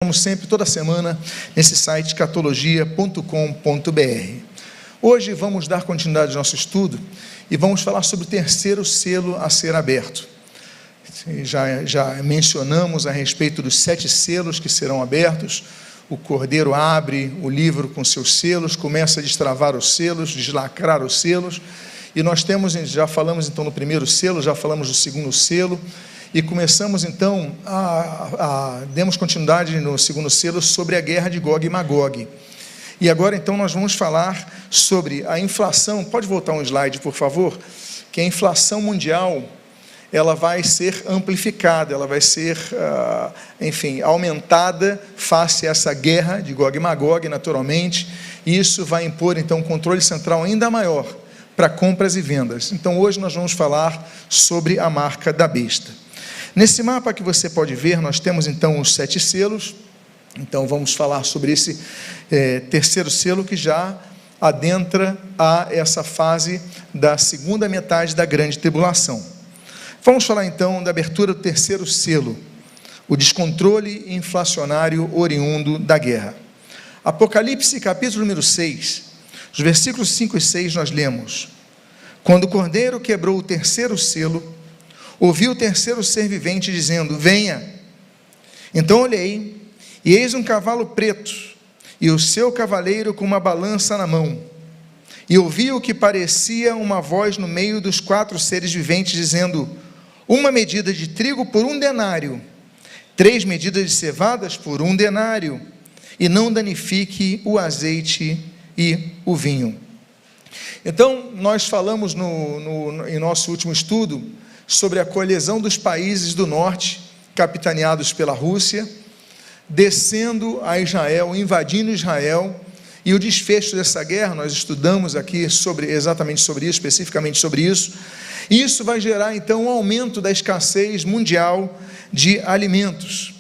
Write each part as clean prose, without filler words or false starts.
Como sempre, toda semana, nesse site escatologia.com.br. Hoje vamos dar continuidade ao nosso estudo e vamos falar sobre o terceiro selo a ser aberto. Já mencionamos a respeito dos 7 selos que serão abertos. O Cordeiro abre o livro com seus selos, começa a destravar os selos, deslacrar os selos, e nós já falamos então no primeiro selo, já falamos do segundo selo, e começamos então, demos continuidade no segundo selo sobre a guerra de Gog e Magog. E agora então nós vamos falar sobre a inflação. Pode voltar um slide, por favor? Que a inflação mundial, ela vai ser amplificada, ela vai ser, aumentada face a essa guerra de Gog e Magog, naturalmente. E isso vai impor então um controle central ainda maior para compras e vendas. Então hoje nós vamos falar sobre a marca da besta. Nesse mapa que você pode ver, nós temos então os 7 selos. Então vamos falar sobre esse terceiro selo que já adentra a essa fase da segunda metade da grande tribulação. Vamos falar então da abertura do terceiro selo, o descontrole inflacionário oriundo da guerra. Apocalipse capítulo número 6, os versículos 5 e 6 nós lemos: quando o Cordeiro quebrou o terceiro selo, ouvi o terceiro ser vivente dizendo: venha. Então olhei, e eis um cavalo preto, e o seu cavaleiro com uma balança na mão. E ouvi o que parecia uma voz no meio dos 4 seres viventes, dizendo: uma medida de trigo por 1 denário, 3 medidas de cevadas por 1 denário, e não danifique o azeite e o vinho. Então, nós falamos em nosso último estudo sobre a coalizão dos países do norte, capitaneados pela Rússia, descendo a Israel, invadindo Israel, e o desfecho dessa guerra. Nós estudamos aqui exatamente sobre isso, especificamente sobre isso. E isso vai gerar então um aumento da escassez mundial de alimentos,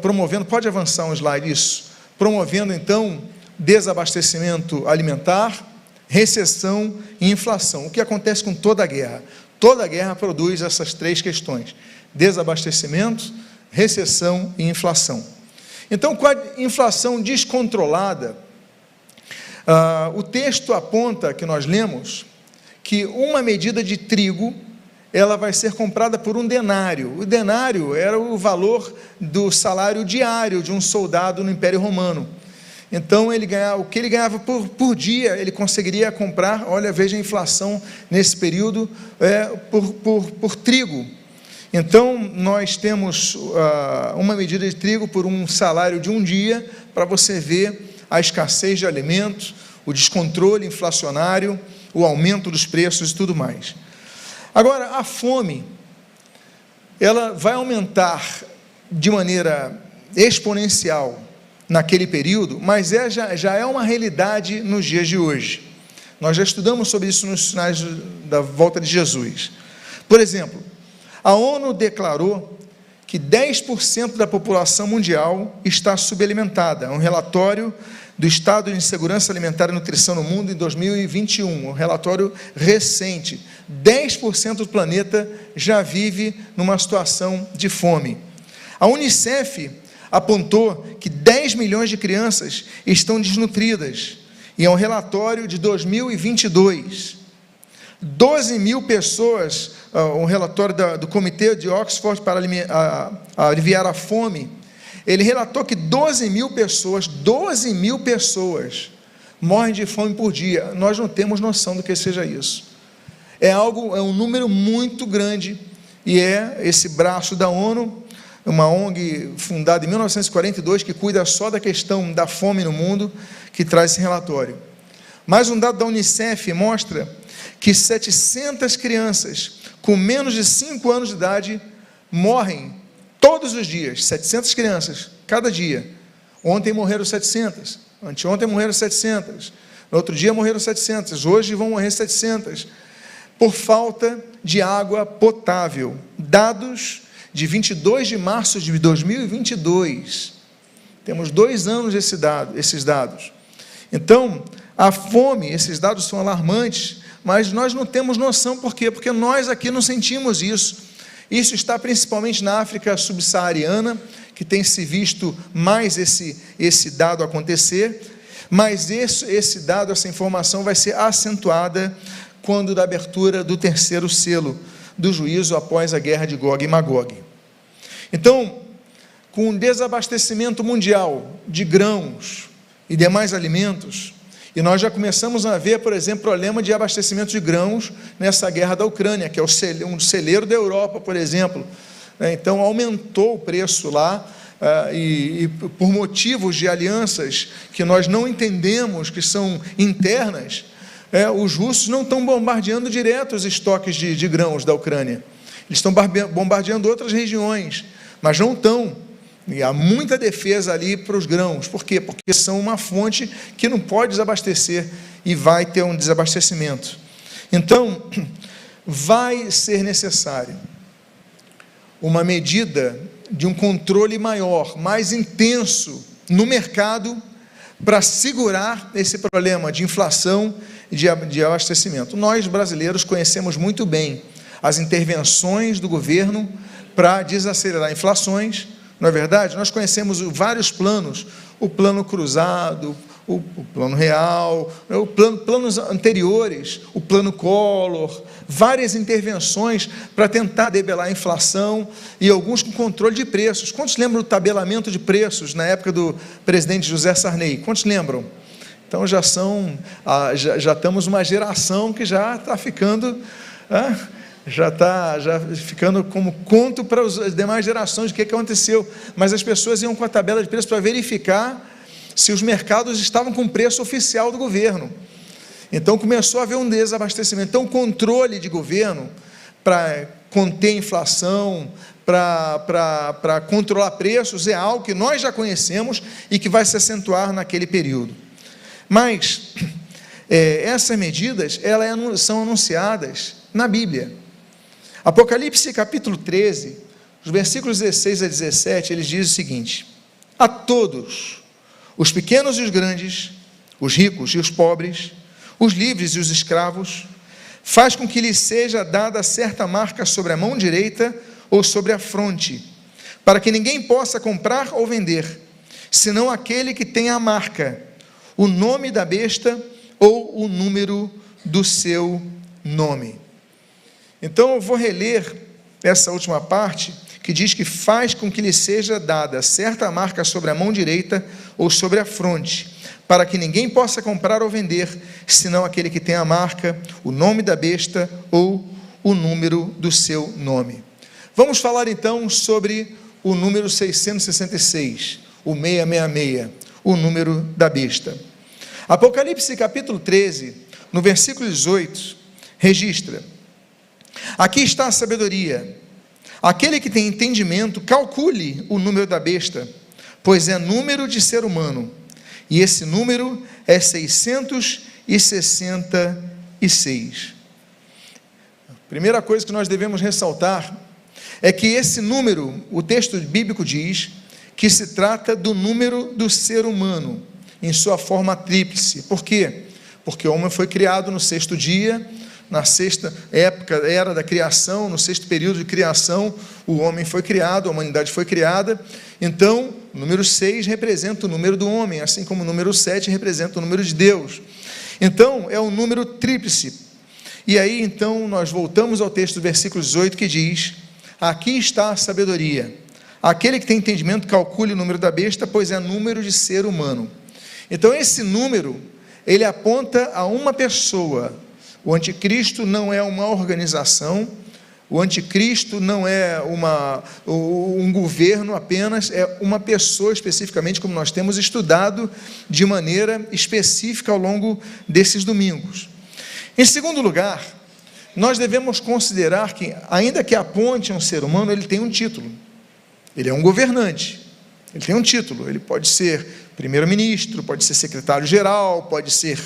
promovendo, pode avançar um slide isso, promovendo então desabastecimento alimentar, recessão e inflação. O que acontece com toda a guerra? Toda a guerra produz essas 3 questões: desabastecimento, recessão e inflação. Então, com a inflação descontrolada, o texto aponta, que nós lemos, que uma medida de trigo, ela vai ser comprada por 1 denário. O denário era o valor do salário diário de um soldado no Império Romano. Então, o que ele ganhava por dia, ele conseguiria comprar, veja a inflação nesse período, por trigo. Então, nós temos uma medida de trigo por um salário de um dia, para você ver a escassez de alimentos, o descontrole inflacionário, o aumento dos preços e tudo mais. Agora, a fome, ela vai aumentar de maneira exponencial naquele período, mas já é uma realidade nos dias de hoje. Nós já estudamos sobre isso nos sinais da volta de Jesus. Por exemplo, a ONU declarou que 10% da população mundial está subalimentada. É um relatório do Estado de Insegurança Alimentar e Nutrição no Mundo em 2021, um relatório recente. 10% do planeta já vive numa situação de fome. A Unicef apontou que 10 milhões de crianças estão desnutridas, e é um relatório de 2022. 12 mil pessoas, um relatório do Comitê de Oxford para aliviar a fome, ele relatou que 12 mil pessoas morrem de fome por dia. Nós não temos noção do que seja isso. É um número muito grande, e é esse braço da ONU, uma ONG fundada em 1942, que cuida só da questão da fome no mundo, que traz esse relatório. Mais um dado da Unicef mostra que 700 crianças com menos de 5 anos de idade morrem todos os dias. 700 crianças, cada dia. Ontem morreram 700, anteontem morreram 700, no outro dia morreram 700, hoje vão morrer 700, por falta de água potável. Dados de 22 de março de 2022, temos 2 anos esses dados. Então, a fome, esses dados são alarmantes, mas nós não temos noção. Por quê? Porque nós aqui não sentimos isso. Isso está principalmente na África subsaariana, que tem se visto mais esse dado acontecer, mas esse dado, essa informação vai ser acentuada quando da abertura do terceiro selo do juízo após a guerra de Gog e Magog. Então, com o desabastecimento mundial de grãos e demais alimentos, e nós já começamos a ver, por exemplo, problema de abastecimento de grãos nessa guerra da Ucrânia, que é um celeiro da Europa, por exemplo. Então, aumentou o preço lá, e por motivos de alianças que nós não entendemos, que são internas, os russos não estão bombardeando direto os estoques de grãos da Ucrânia. Eles estão bombardeando outras regiões, mas não estão. E há muita defesa ali para os grãos. Por quê? Porque são uma fonte que não pode desabastecer e vai ter um desabastecimento. Então, vai ser necessário uma medida de um controle maior, mais intenso no mercado para segurar esse problema de inflação e de abastecimento. Nós, brasileiros, conhecemos muito bem as intervenções do governo para desacelerar inflações. Não é verdade? Nós conhecemos vários planos, o plano cruzado, o plano real, planos anteriores, o plano Collor, várias intervenções para tentar debelar a inflação e alguns com controle de preços. Quantos lembram do tabelamento de preços na época do presidente José Sarney? Quantos lembram? Então já estamos uma geração que já está ficando... já ficando como conto para as demais gerações do que aconteceu, mas as pessoas iam com a tabela de preço para verificar se os mercados estavam com o preço oficial do governo. Então começou a haver um desabastecimento. Então o controle de governo para conter a inflação, para controlar preços, é algo que nós já conhecemos e que vai se acentuar naquele período. Mas essas medidas são anunciadas na Bíblia. Apocalipse capítulo 13, os versículos 16 a 17, eles dizem o seguinte: a todos, os pequenos e os grandes, os ricos e os pobres, os livres e os escravos, faz com que lhes seja dada certa marca sobre a mão direita ou sobre a fronte, para que ninguém possa comprar ou vender, senão aquele que tem a marca, o nome da besta ou o número do seu nome. Então eu vou reler essa última parte, que diz que faz com que lhe seja dada certa marca sobre a mão direita ou sobre a fronte, para que ninguém possa comprar ou vender, senão aquele que tem a marca, o nome da besta ou o número do seu nome. Vamos falar então sobre o número 666, o 666, o número da besta. Apocalipse capítulo 13, no versículo 18, registra: aqui está a sabedoria. Aquele que tem entendimento, calcule o número da besta, pois é número de ser humano, e esse número é 666. A primeira coisa que nós devemos ressaltar é que esse número, o texto bíblico diz que se trata do número do ser humano, em sua forma tríplice. Por quê? Porque o homem foi criado no sexto dia, na sexta era da criação, no sexto período de criação, o homem foi criado, a humanidade foi criada. Então, o número 6 representa o número do homem, assim como o número 7 representa o número de Deus. Então, é um número tríplice. E aí, então, nós voltamos ao texto do versículo 18, que diz: aqui está a sabedoria. Aquele que tem entendimento, calcule o número da besta, pois é número de ser humano. Então, esse número, ele aponta a uma pessoa. O anticristo não é uma organização, o anticristo não é um governo apenas, é uma pessoa especificamente, como nós temos estudado de maneira específica ao longo desses domingos. Em segundo lugar, nós devemos considerar que, ainda que aponte a um ser humano, ele tem um título. Ele é um governante, ele tem um título, ele pode ser primeiro-ministro, pode ser secretário-geral, pode ser,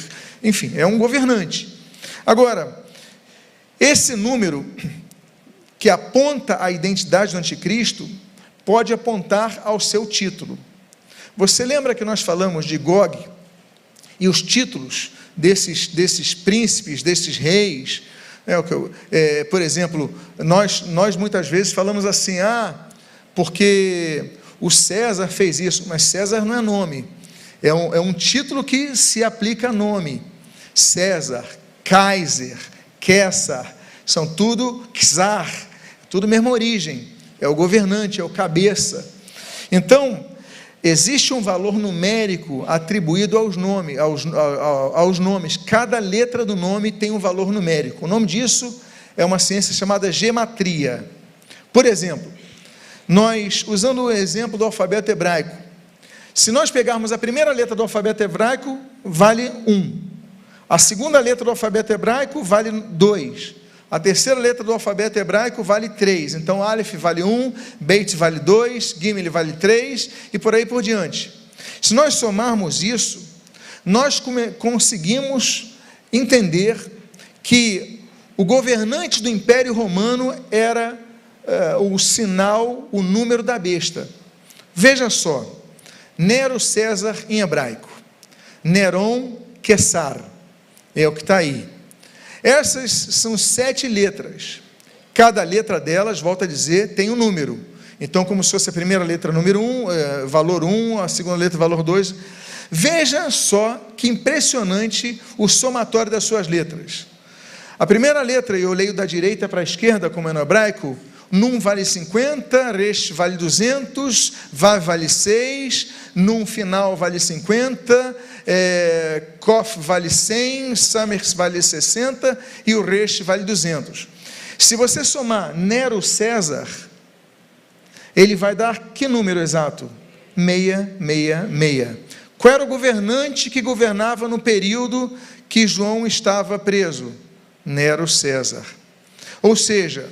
enfim, é um governante. Agora, esse número que aponta a identidade do anticristo pode apontar ao seu título. Você lembra que nós falamos de Gog e os títulos desses príncipes, desses reis? Por exemplo, nós muitas vezes falamos assim: porque o César fez isso, mas César não é nome, é um título que se aplica a nome. César, Kaiser, Quésar, são tudo czar, tudo mesma origem, é o governante, é o cabeça. Então, existe um valor numérico atribuído aos nomes, cada letra do nome tem um valor numérico. O nome disso é uma ciência chamada gematria. Por exemplo, nós, usando o exemplo do alfabeto hebraico, se nós pegarmos a primeira letra do alfabeto hebraico, vale 1. A segunda letra do alfabeto hebraico vale 2. A terceira letra do alfabeto hebraico vale 3. Então, Aleph vale 1, Beit vale 2, Gimel vale 3 e por aí por diante. Se nós somarmos isso, nós conseguimos entender que o governante do Império Romano era o sinal, o número da besta. Veja só, Nero César em hebraico, Neron Quessar, é o que está aí. Essas são 7 letras, cada letra delas, volto a dizer, tem um número. Então, como se fosse a primeira letra número 1, valor 1, a segunda letra valor 2. Veja só que impressionante o somatório das suas letras. A primeira letra, eu leio da direita para a esquerda, como é no hebraico, Num vale 50, Resh vale 200, Vav vale 6, Num final vale 50, Kof vale 100, Samers vale 60 e o Resh vale 200. Se você somar Nero César, ele vai dar que número exato? 666. Qual era o governante que governava no período que João estava preso? Nero César. Ou seja,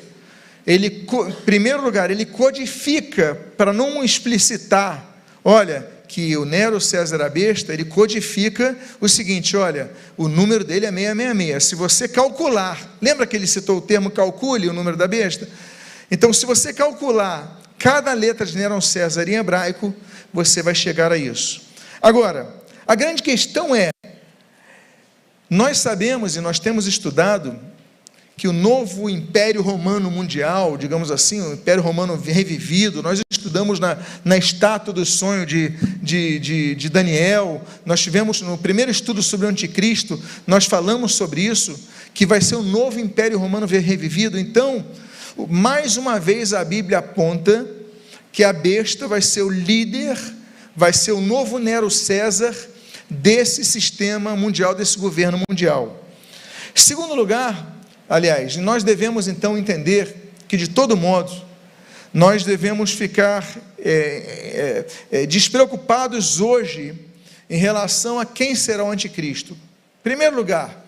ele, em primeiro lugar, ele codifica, para não explicitar, olha, que o Nero César a besta, ele codifica o seguinte, olha, o número dele é 666. Se você calcular, lembra que ele citou o termo calcule o número da besta? Então, se você calcular cada letra de Nero César em hebraico, você vai chegar a isso. Agora, a grande questão é, nós sabemos e nós temos estudado que o novo Império Romano Mundial, digamos assim, o Império Romano revivido, nós estudamos na estátua do sonho de Daniel, nós tivemos no primeiro estudo sobre o Anticristo, nós falamos sobre isso, que vai ser o novo Império Romano revivido. Então, mais uma vez a Bíblia aponta que a besta vai ser o líder, vai ser o novo Nero César desse sistema mundial, desse governo mundial. Em segundo lugar, aliás, nós devemos então entender que, de todo modo, nós devemos ficar despreocupados hoje em relação a quem será o anticristo. Em primeiro lugar,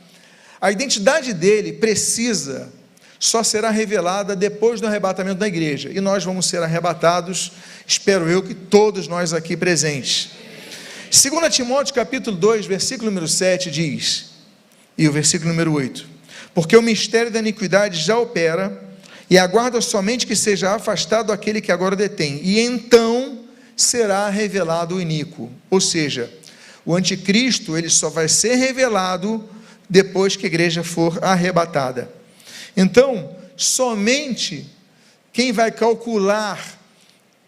a identidade dele só será revelada depois do arrebatamento da igreja, e nós vamos ser arrebatados, espero eu que todos nós aqui presentes. 2 Timóteo capítulo 2, versículo número 7 diz, e o versículo número 8, porque o mistério da iniquidade já opera, e aguarda somente que seja afastado aquele que agora detém, e então será revelado o iníquo. Ou seja, o anticristo, ele só vai ser revelado depois que a igreja for arrebatada. Então, somente quem vai calcular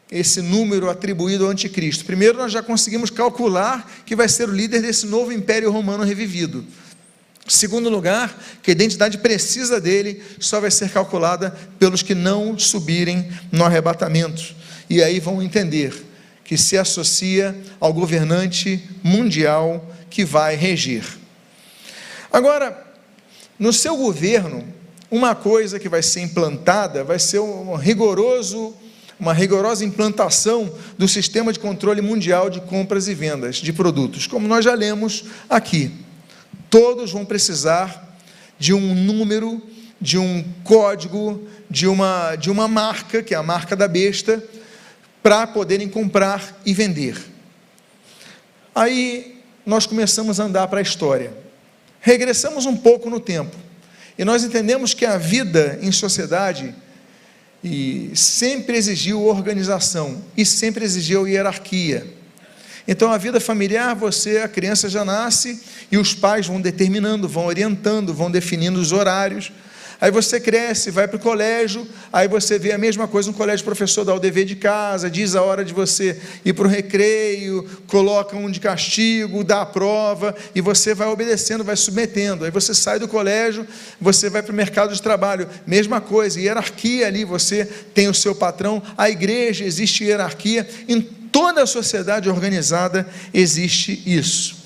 esse número atribuído ao anticristo? Primeiro, nós já conseguimos calcular que vai ser o líder desse novo Império Romano revivido. Segundo lugar, que a identidade precisa dele só vai ser calculada pelos que não subirem no arrebatamento. E aí vão entender que se associa ao governante mundial que vai regir. Agora, no seu governo, uma coisa que vai ser implantada vai ser uma rigorosa implantação do sistema de controle mundial de compras e vendas de produtos, como nós já lemos aqui. Todos vão precisar de um número, de um código, de uma marca, que é a marca da besta, para poderem comprar e vender. Aí nós começamos a andar para a história. Regressamos um pouco no tempo, e nós entendemos que a vida em sociedade sempre exigiu organização, e sempre exigiu hierarquia. Então a vida familiar, a criança já nasce, e os pais vão determinando, vão orientando, vão definindo os horários. Aí você cresce, vai para o colégio, aí você vê a mesma coisa no colégio, o professor dá o dever de casa, diz a hora de você ir para o recreio, coloca um de castigo, dá a prova, e você vai obedecendo, vai submetendo. Aí você sai do colégio, você vai para o mercado de trabalho, mesma coisa, hierarquia ali, você tem o seu patrão, a igreja, existe hierarquia, em toda a sociedade organizada existe isso.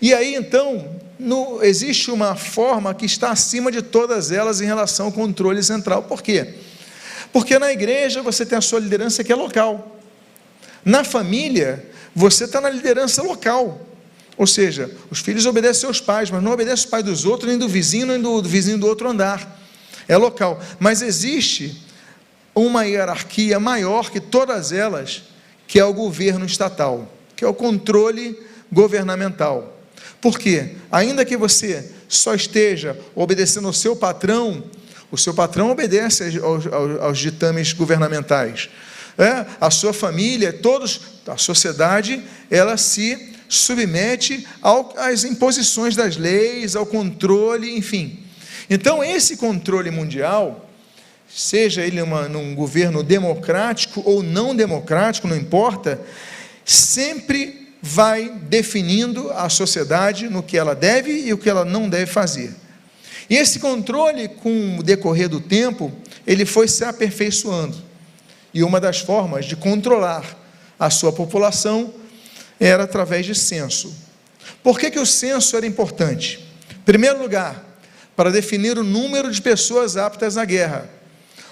E aí então, existe uma forma que está acima de todas elas em relação ao controle central. Por quê? Porque na igreja você tem a sua liderança que é local. Na família, você está na liderança local. Ou seja, os filhos obedecem seus pais, mas não obedecem os pais dos outros, nem do vizinho, nem do vizinho do outro andar. É local. Mas existe uma hierarquia maior que todas elas, que é o governo estatal, que é o controle governamental. Por quê? Ainda que você só esteja obedecendo ao seu patrão, o seu patrão obedece aos ditames governamentais. A sua família, a sociedade, ela se submete às imposições das leis, ao controle, enfim. Então, esse controle mundial, seja ele num governo democrático ou não democrático, não importa, sempre vai definindo a sociedade no que ela deve e o que ela não deve fazer. E esse controle, com o decorrer do tempo, ele foi se aperfeiçoando. E uma das formas de controlar a sua população era através de censo. Por que o censo era importante? Em primeiro lugar, para definir o número de pessoas aptas à guerra.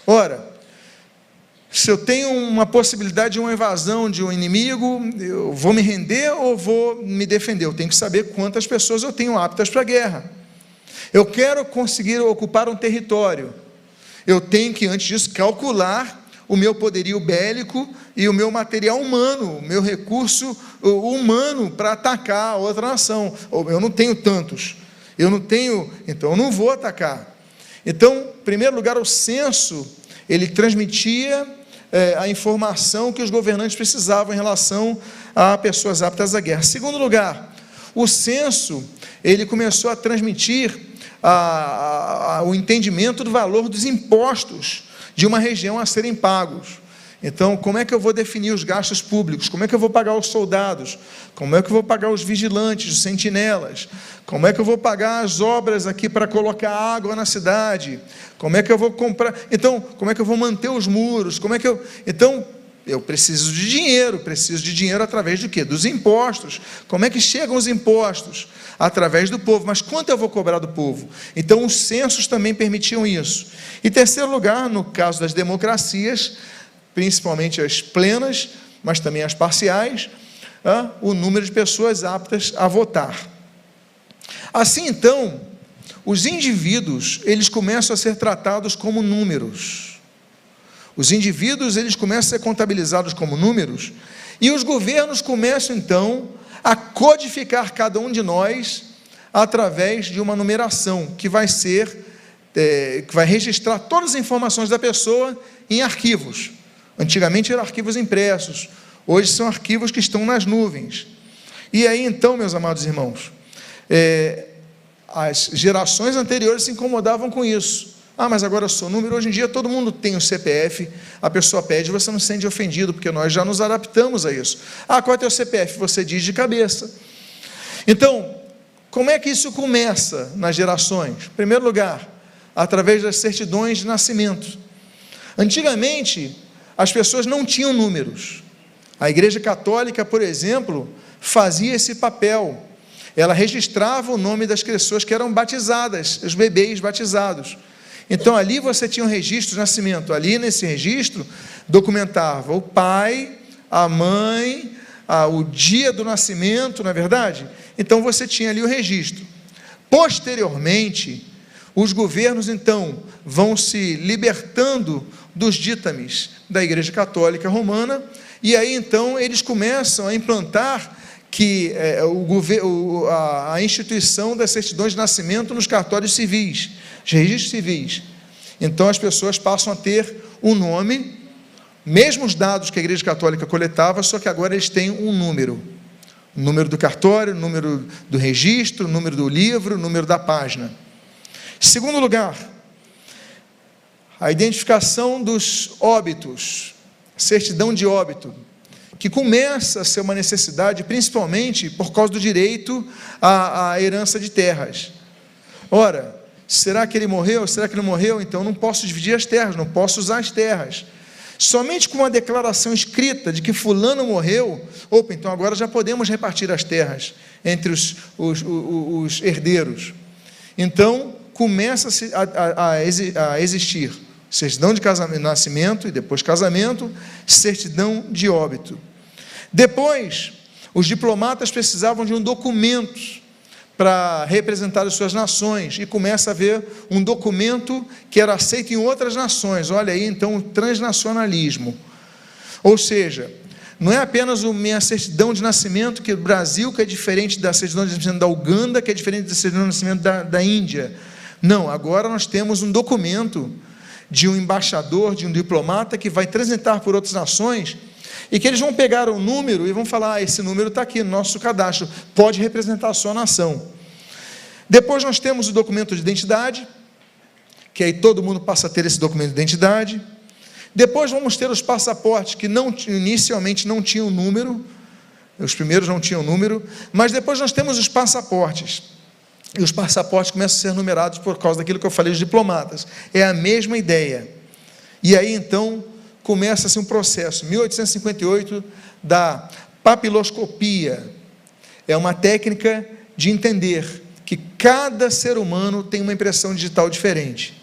Ora, se eu tenho uma possibilidade de uma invasão de um inimigo, eu vou me render ou vou me defender? Eu tenho que saber quantas pessoas eu tenho aptas para a guerra. Eu quero conseguir ocupar um território. Eu tenho que, antes disso, calcular o meu poderio bélico e o meu material humano, o meu recurso humano para atacar a outra nação. Eu não tenho tantos. Então eu não vou atacar. Então, em primeiro lugar, o censo, ele transmitia a informação que os governantes precisavam em relação a pessoas aptas à guerra. Em segundo lugar, o censo, ele começou a transmitir o entendimento do valor dos impostos de uma região a serem pagos. Então, como é que eu vou definir os gastos públicos? Como é que eu vou pagar os soldados? Como é que eu vou pagar os vigilantes, os sentinelas? Como é que eu vou pagar as obras aqui para colocar água na cidade? Como é que eu vou comprar? Então, como é que eu vou manter os muros? Então, eu preciso de dinheiro através do quê? Dos impostos. Como é que chegam os impostos? Através do povo. Mas quanto eu vou cobrar do povo? Então, os censos também permitiam isso. E terceiro lugar, no caso das democracias, principalmente as plenas, mas também as parciais, o número de pessoas aptas a votar. Assim, então, os indivíduos, eles começam a ser tratados como números. Os indivíduos, eles começam a ser contabilizados como números, e os governos começam, então, a codificar cada um de nós através de uma numeração, que vai registrar todas as informações da pessoa em arquivos. Antigamente eram arquivos impressos, hoje são arquivos que estão nas nuvens. E aí então, meus amados irmãos, as gerações anteriores se incomodavam com isso. Mas agora eu sou número. Hoje em dia todo mundo tem um CPF, a pessoa pede, você não se sente ofendido, porque nós já nos adaptamos a isso. Qual é o teu CPF? Você diz de cabeça. Então, como é que isso começa nas gerações? Em primeiro lugar, através das certidões de nascimento. Antigamente, as pessoas não tinham números. A Igreja Católica, por exemplo, fazia esse papel. Ela registrava o nome das pessoas que eram batizadas, os bebês batizados. Então, ali você tinha um registro de nascimento. Ali, nesse registro, documentava o pai, a mãe, o dia do nascimento, não é verdade? Então, você tinha ali o registro. Posteriormente, os governos, então, vão se libertando dos ditames da Igreja Católica Romana, e aí, então, eles começam a implantar a instituição das certidões de nascimento nos cartórios civis, os registros civis. Então, as pessoas passam a ter um nome, mesmo os dados que a Igreja Católica coletava, só que agora eles têm um número. O número do cartório, o número do registro, o número do livro, o número da página. Segundo lugar, A identificação dos óbitos, certidão de óbito, que começa a ser uma necessidade, principalmente por causa do direito à herança de terras. Ora, será que ele morreu? Será que não morreu? Então não posso dividir as terras, não posso usar as terras. Somente com uma declaração escrita de que fulano morreu, então agora já podemos repartir as terras entre os herdeiros. Então, começa-se a existir certidão de nascimento e depois casamento, certidão de óbito. Depois, os diplomatas precisavam de um documento para representar as suas nações, e começa a haver um documento que era aceito em outras nações. Olha aí, então, o transnacionalismo. Ou seja, não é apenas a minha certidão de nascimento, que do Brasil, que é diferente da certidão de nascimento da Uganda, que é diferente da certidão de nascimento da Índia. Não, agora nós temos um documento de um embaixador, de um diplomata, que vai transitar por outras nações, e que eles vão pegar um número e vão falar, esse número está aqui no nosso cadastro, pode representar a sua nação. Depois nós temos o documento de identidade, que aí todo mundo passa a ter esse documento de identidade. Depois vamos ter os passaportes, que inicialmente não tinham número, os primeiros não tinham número, mas depois nós temos os passaportes, e os passaportes começam a ser numerados por causa daquilo que eu falei, os diplomatas. É a mesma ideia. E aí então começa-se um processo, 1858, da papiloscopia. É uma técnica de entender que cada ser humano tem uma impressão digital diferente.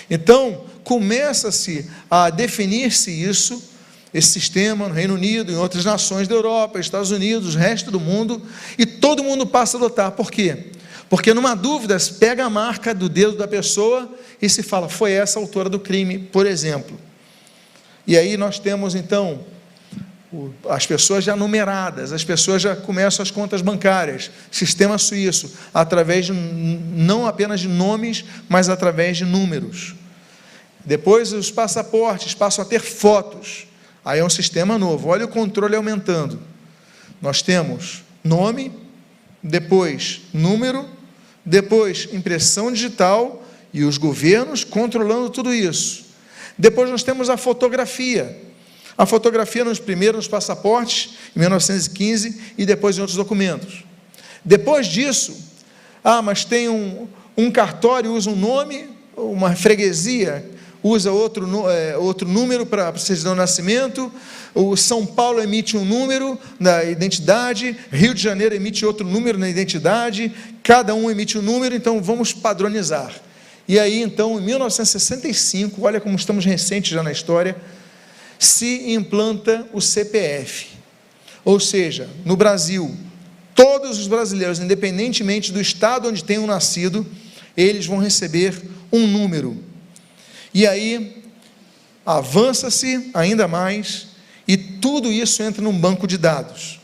Então, começa-se a definir-se isso, esse sistema no Reino Unido, em outras nações da Europa, Estados Unidos, o resto do mundo, e todo mundo passa a adotar. Por quê? Porque numa dúvida, se pega a marca do dedo da pessoa e se fala, foi essa a autora do crime, por exemplo. E aí nós temos, então, as pessoas já numeradas, as pessoas já começam as contas bancárias, sistema suíço, através de, não apenas de nomes, mas através de números. Depois os passaportes passam a ter fotos, aí é um sistema novo, olha o controle aumentando. Nós temos nome, depois número, depois impressão digital e os governos controlando tudo isso. Depois nós temos a fotografia. A fotografia nos primeiros passaportes, em 1915, e depois em outros documentos. Depois disso, mas tem um cartório, usa um nome, uma freguesia, usa outro número para a certidão de nascimento, o São Paulo emite um número na identidade, Rio de Janeiro emite outro número na identidade, cada um emite um número, então vamos padronizar. E aí, então, em 1965, olha como estamos recentes já na história, se implanta o CPF. Ou seja, no Brasil, todos os brasileiros, independentemente do estado onde tenham nascido, eles vão receber um número. E aí, avança-se ainda mais, e tudo isso entra num banco de dados.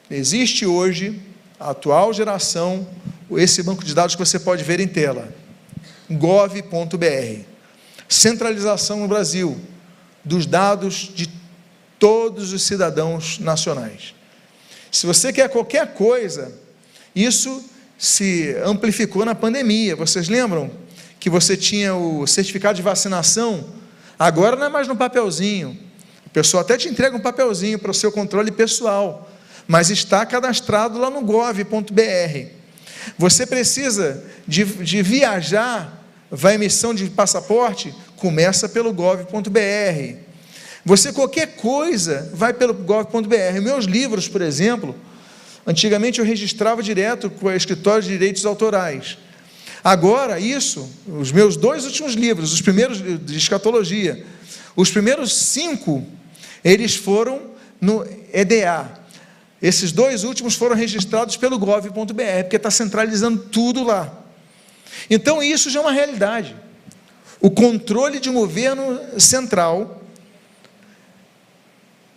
Existe hoje, a atual geração, esse banco de dados que você pode ver em tela, gov.br, centralização no Brasil dos dados de todos os cidadãos nacionais. Se você quer qualquer coisa, isso se amplificou na pandemia. Vocês lembram que você tinha o certificado de vacinação? Agora não é mais no papelzinho. O pessoal até te entrega um papelzinho para o seu controle pessoal, mas está cadastrado lá no gov.br. Você precisa de viajar, vai à emissão de passaporte, começa pelo gov.br. Você, qualquer coisa, vai pelo gov.br. Meus livros, por exemplo, antigamente eu registrava direto com o escritório de direitos autorais. Agora, os meus 2 últimos livros, os primeiros de escatologia, os primeiros 5, eles foram no EDA. Esses 2 últimos foram registrados pelo gov.br, porque está centralizando tudo lá. Então, isso já é uma realidade. O controle de um governo central,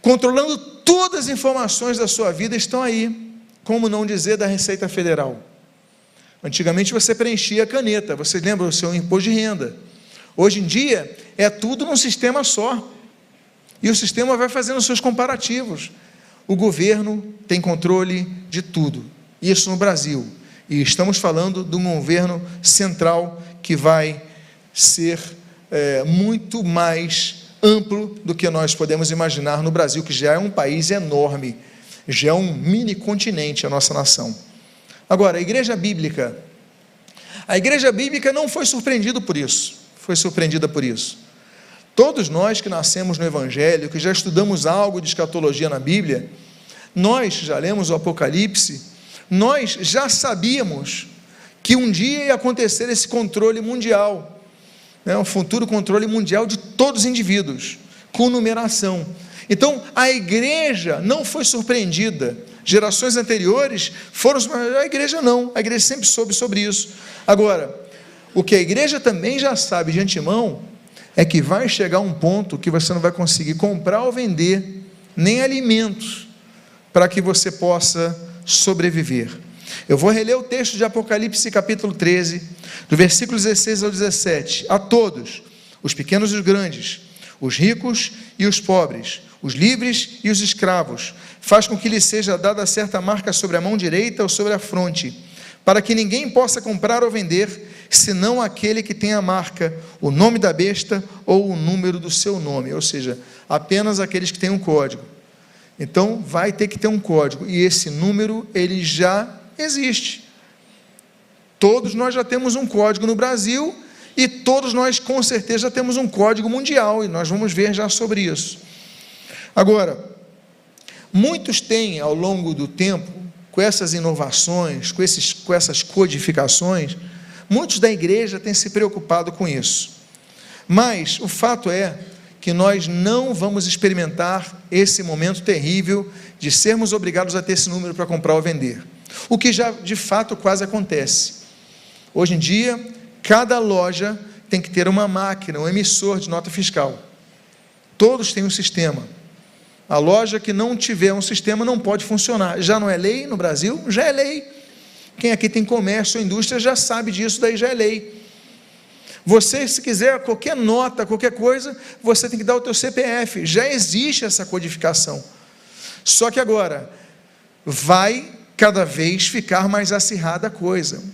controlando todas as informações da sua vida, estão aí. Como não dizer da Receita Federal? Antigamente você preenchia a caneta, você lembra o seu imposto de renda. Hoje em dia, é tudo num sistema só. E o sistema vai fazendo os seus comparativos. O governo tem controle de tudo. Isso no Brasil. E estamos falando de um governo central que vai ser muito mais amplo do que nós podemos imaginar no Brasil, que já é um país enorme, já é um mini continente a nossa nação. Agora, a igreja bíblica não foi surpreendida por isso, Todos nós que nascemos no Evangelho, que já estudamos algo de escatologia na Bíblia, nós já lemos o Apocalipse, nós já sabíamos que um dia ia acontecer esse controle mundial, um futuro controle mundial de todos os indivíduos, com numeração. Então, a igreja não foi surpreendida. Gerações anteriores foram surpreendidas, a igreja não, a igreja sempre soube sobre isso. Agora, o que a igreja também já sabe de antemão, é que vai chegar um ponto que você não vai conseguir comprar ou vender, nem alimentos, para que você possa sobreviver. Eu vou reler o texto de Apocalipse capítulo 13, do versículo 16 ao 17, a todos, os pequenos e os grandes, os ricos e os pobres, os livres e os escravos, faz com que lhes seja dada certa marca sobre a mão direita ou sobre a fronte, para que ninguém possa comprar ou vender, senão aquele que tem a marca, o nome da besta ou o número do seu nome, ou seja, apenas aqueles que têm um código. Então, vai ter que ter um código, e esse número, ele já existe. Todos nós já temos um código no Brasil, e todos nós, com certeza, já temos um código mundial, e nós vamos ver já sobre isso. Agora, muitos têm, ao longo do tempo, com essas inovações, com essas codificações, muitos da igreja têm se preocupado com isso. Mas o fato é que nós não vamos experimentar esse momento terrível de sermos obrigados a ter esse número para comprar ou vender. O que já de fato quase acontece. Hoje em dia, cada loja tem que ter uma máquina, um emissor de nota fiscal. Todos têm um sistema. A loja que não tiver um sistema não pode funcionar. Já não é lei no Brasil? Já é lei. Quem aqui tem comércio ou indústria já sabe disso, daí já é lei. Você, se quiser qualquer nota, qualquer coisa, você tem que dar o teu CPF. Já existe essa codificação. Só que agora, vai cada vez ficar mais acirrada a coisa.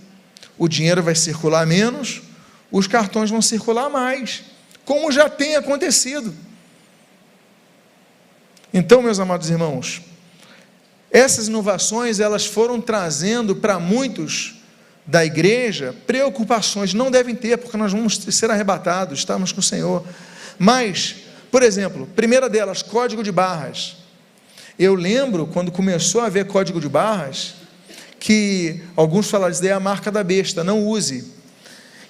O dinheiro vai circular menos, os cartões vão circular mais, como já tem acontecido. Então, meus amados irmãos, essas inovações, elas foram trazendo para muitos da igreja preocupações. Não devem ter, porque nós vamos ser arrebatados, estamos com o Senhor. Mas, por exemplo, primeira delas, código de barras. Eu lembro, quando começou a haver código de barras, que alguns falaram, isso daí é a marca da besta, não use.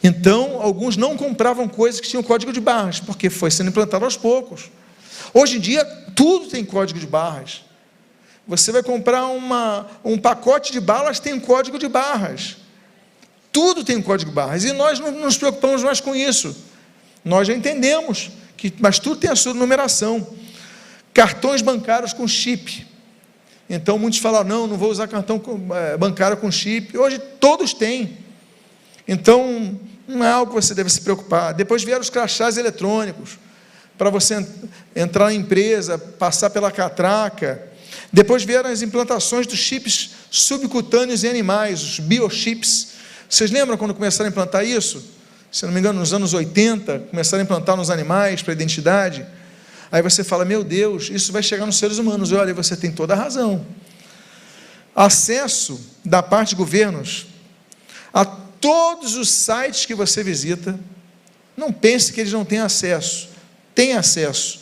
Então, alguns não compravam coisas que tinham código de barras, porque foi sendo implantado aos poucos. Hoje em dia, tudo tem código de barras. Você vai comprar um pacote de balas, tem um código de barras. Tudo tem um código de barras. E nós não nos preocupamos mais com isso. Nós já entendemos, mas tudo tem a sua numeração. Cartões bancários com chip. Então, muitos falam, não vou usar cartão bancário com chip. Hoje, todos têm. Então, não é algo que você deve se preocupar. Depois vieram os crachás eletrônicos, para você entrar na empresa, passar pela catraca. Depois vieram as implantações dos chips subcutâneos em animais, os biochips. Vocês lembram quando começaram a implantar isso? Se não me engano, nos anos 80, começaram a implantar nos animais para identidade. Aí você fala, meu Deus, isso vai chegar nos seres humanos. Olha, você tem toda a razão. Acesso da parte de governos a todos os sites que você visita. Não pense que eles não têm acesso. Tem acesso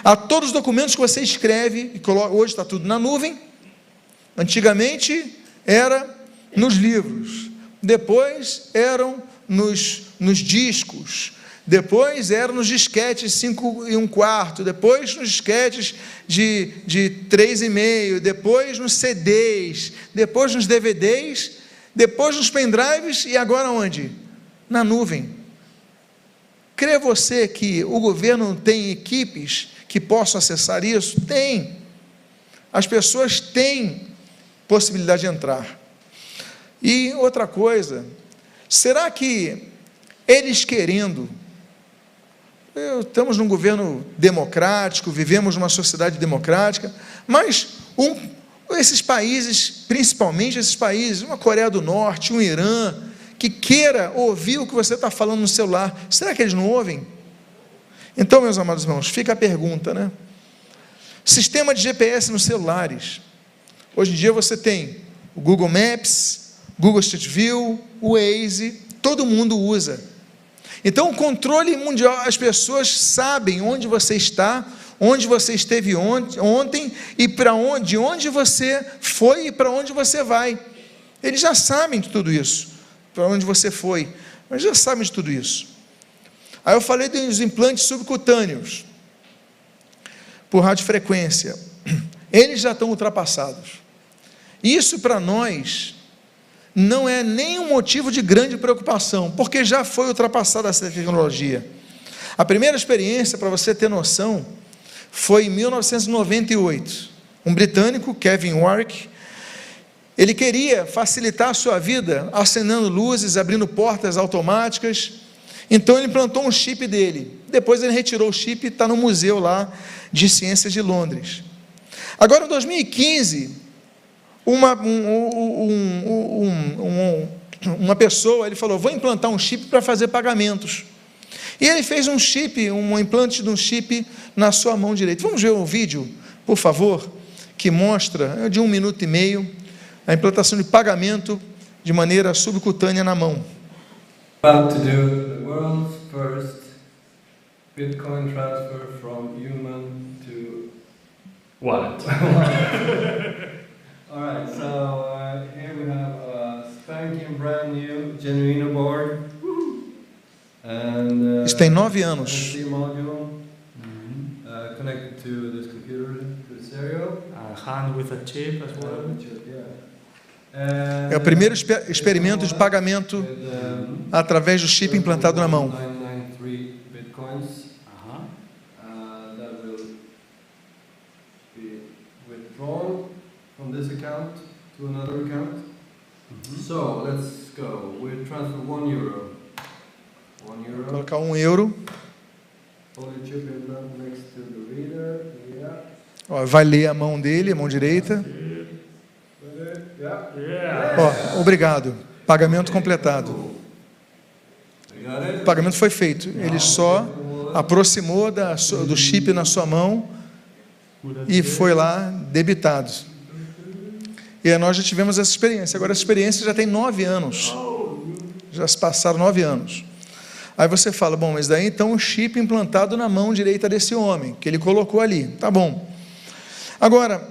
a todos os documentos que você escreve e coloca. Hoje está tudo na nuvem. Antigamente era nos livros, depois eram nos discos, depois eram nos disquetes 5 1/4, depois nos disquetes de 3,5, depois nos CDs, depois nos DVDs, depois nos pendrives e agora onde? Na nuvem. Crê você que o governo tem equipes que possam acessar isso? Tem. As pessoas têm possibilidade de entrar. E outra coisa, será que eles querendo, estamos num governo democrático, vivemos numa sociedade democrática, mas esses países, principalmente esses países, uma Coreia do Norte, um Irã, que queira ouvir o que você está falando no celular, será que eles não ouvem? Então, meus amados irmãos, fica a pergunta, né? Sistema de GPS nos celulares. Hoje em dia você tem o Google Maps, Google Street View, o Waze, todo mundo usa. Então, o controle mundial, as pessoas sabem onde você está, onde você esteve ontem e de onde você foi e para onde você vai. Eles já sabem de tudo isso, para onde você foi, mas já sabem de tudo isso. Aí eu falei dos implantes subcutâneos, por radiofrequência. Eles já estão ultrapassados. Isso para nós não é nenhum motivo de grande preocupação, porque já foi ultrapassada essa tecnologia. A primeira experiência, para você ter noção, foi em 1998. Um britânico, Kevin Warwick, ele queria facilitar a sua vida, acenando luzes, abrindo portas automáticas. Então ele implantou um chip dele. Depois ele retirou o chip e está no museu lá de ciências de Londres. Agora, em 2015, uma pessoa, ele falou, vou implantar um chip para fazer pagamentos. E ele fez um chip, um implante de um chip na sua mão direita. Vamos ver um vídeo, por favor, que mostra, de 1 minuto e meio, a implantação de pagamento de maneira subcutânea na mão. About to do the world's first Bitcoin transfer from human to wallet. Alright, so here we have a spanking brand new Genuino board. And Isso tem 9 anos. NFC module connected to this computer, to the stereo. Hand with a chip as well. É o primeiro experimento de pagamento através do chip implantado na mão. 993 bitcoins. That will be withdrawn from this account to another account. So let's go. We transfer €1. Vou colocar €1. Only chip implant next to the reader. Yeah. Ó, vai ler a mão dele, a mão direita. Yeah. Ó, obrigado. Pagamento completado. O pagamento foi feito. Ele só aproximou do chip na sua mão e foi lá debitado. E aí nós já tivemos essa experiência. Agora essa experiência já tem 9 anos. Já se passaram 9 anos. Aí você fala, bom, mas daí então o chip implantado na mão direita desse homem, que ele colocou ali. Tá bom. Agora,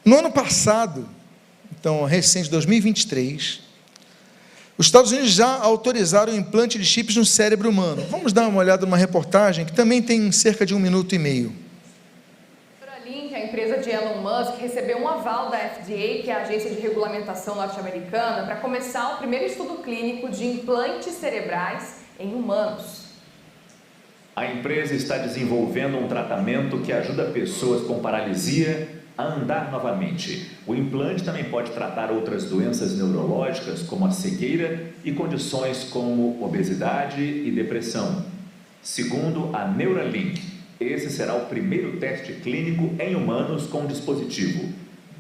no ano passado, então recente, 2023, os Estados Unidos já autorizaram o implante de chips no cérebro humano. Vamos dar uma olhada numa reportagem que também tem cerca de 1 minuto e meio. Neuralink, a empresa de Elon Musk, recebeu um aval da FDA, que é a agência de regulamentação norte-americana, para começar o primeiro estudo clínico de implantes cerebrais em humanos. A empresa está desenvolvendo um tratamento que ajuda pessoas com paralisia a andar novamente. O implante também pode tratar outras doenças neurológicas, como a cegueira e condições como obesidade e depressão. Segundo a Neuralink, esse será o primeiro teste clínico em humanos com o dispositivo.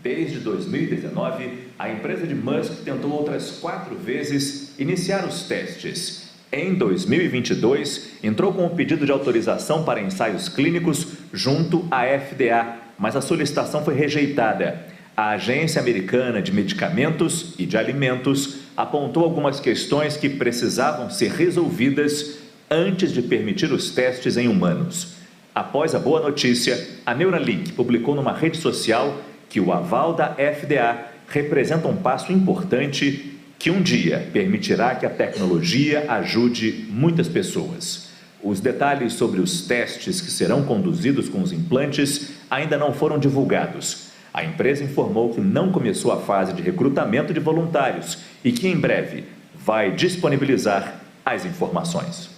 Desde 2019, a empresa de Musk tentou outras 4 vezes iniciar os testes. Em 2022, entrou com um pedido de autorização para ensaios clínicos junto à FDA, mas a solicitação foi rejeitada. A Agência Americana de Medicamentos e de Alimentos apontou algumas questões que precisavam ser resolvidas antes de permitir os testes em humanos. Após a boa notícia, a Neuralink publicou numa rede social que o aval da FDA representa um passo importante que um dia permitirá que a tecnologia ajude muitas pessoas. Os detalhes sobre os testes que serão conduzidos com os implantes ainda não foram divulgados. A empresa informou que não começou a fase de recrutamento de voluntários e que em breve vai disponibilizar as informações.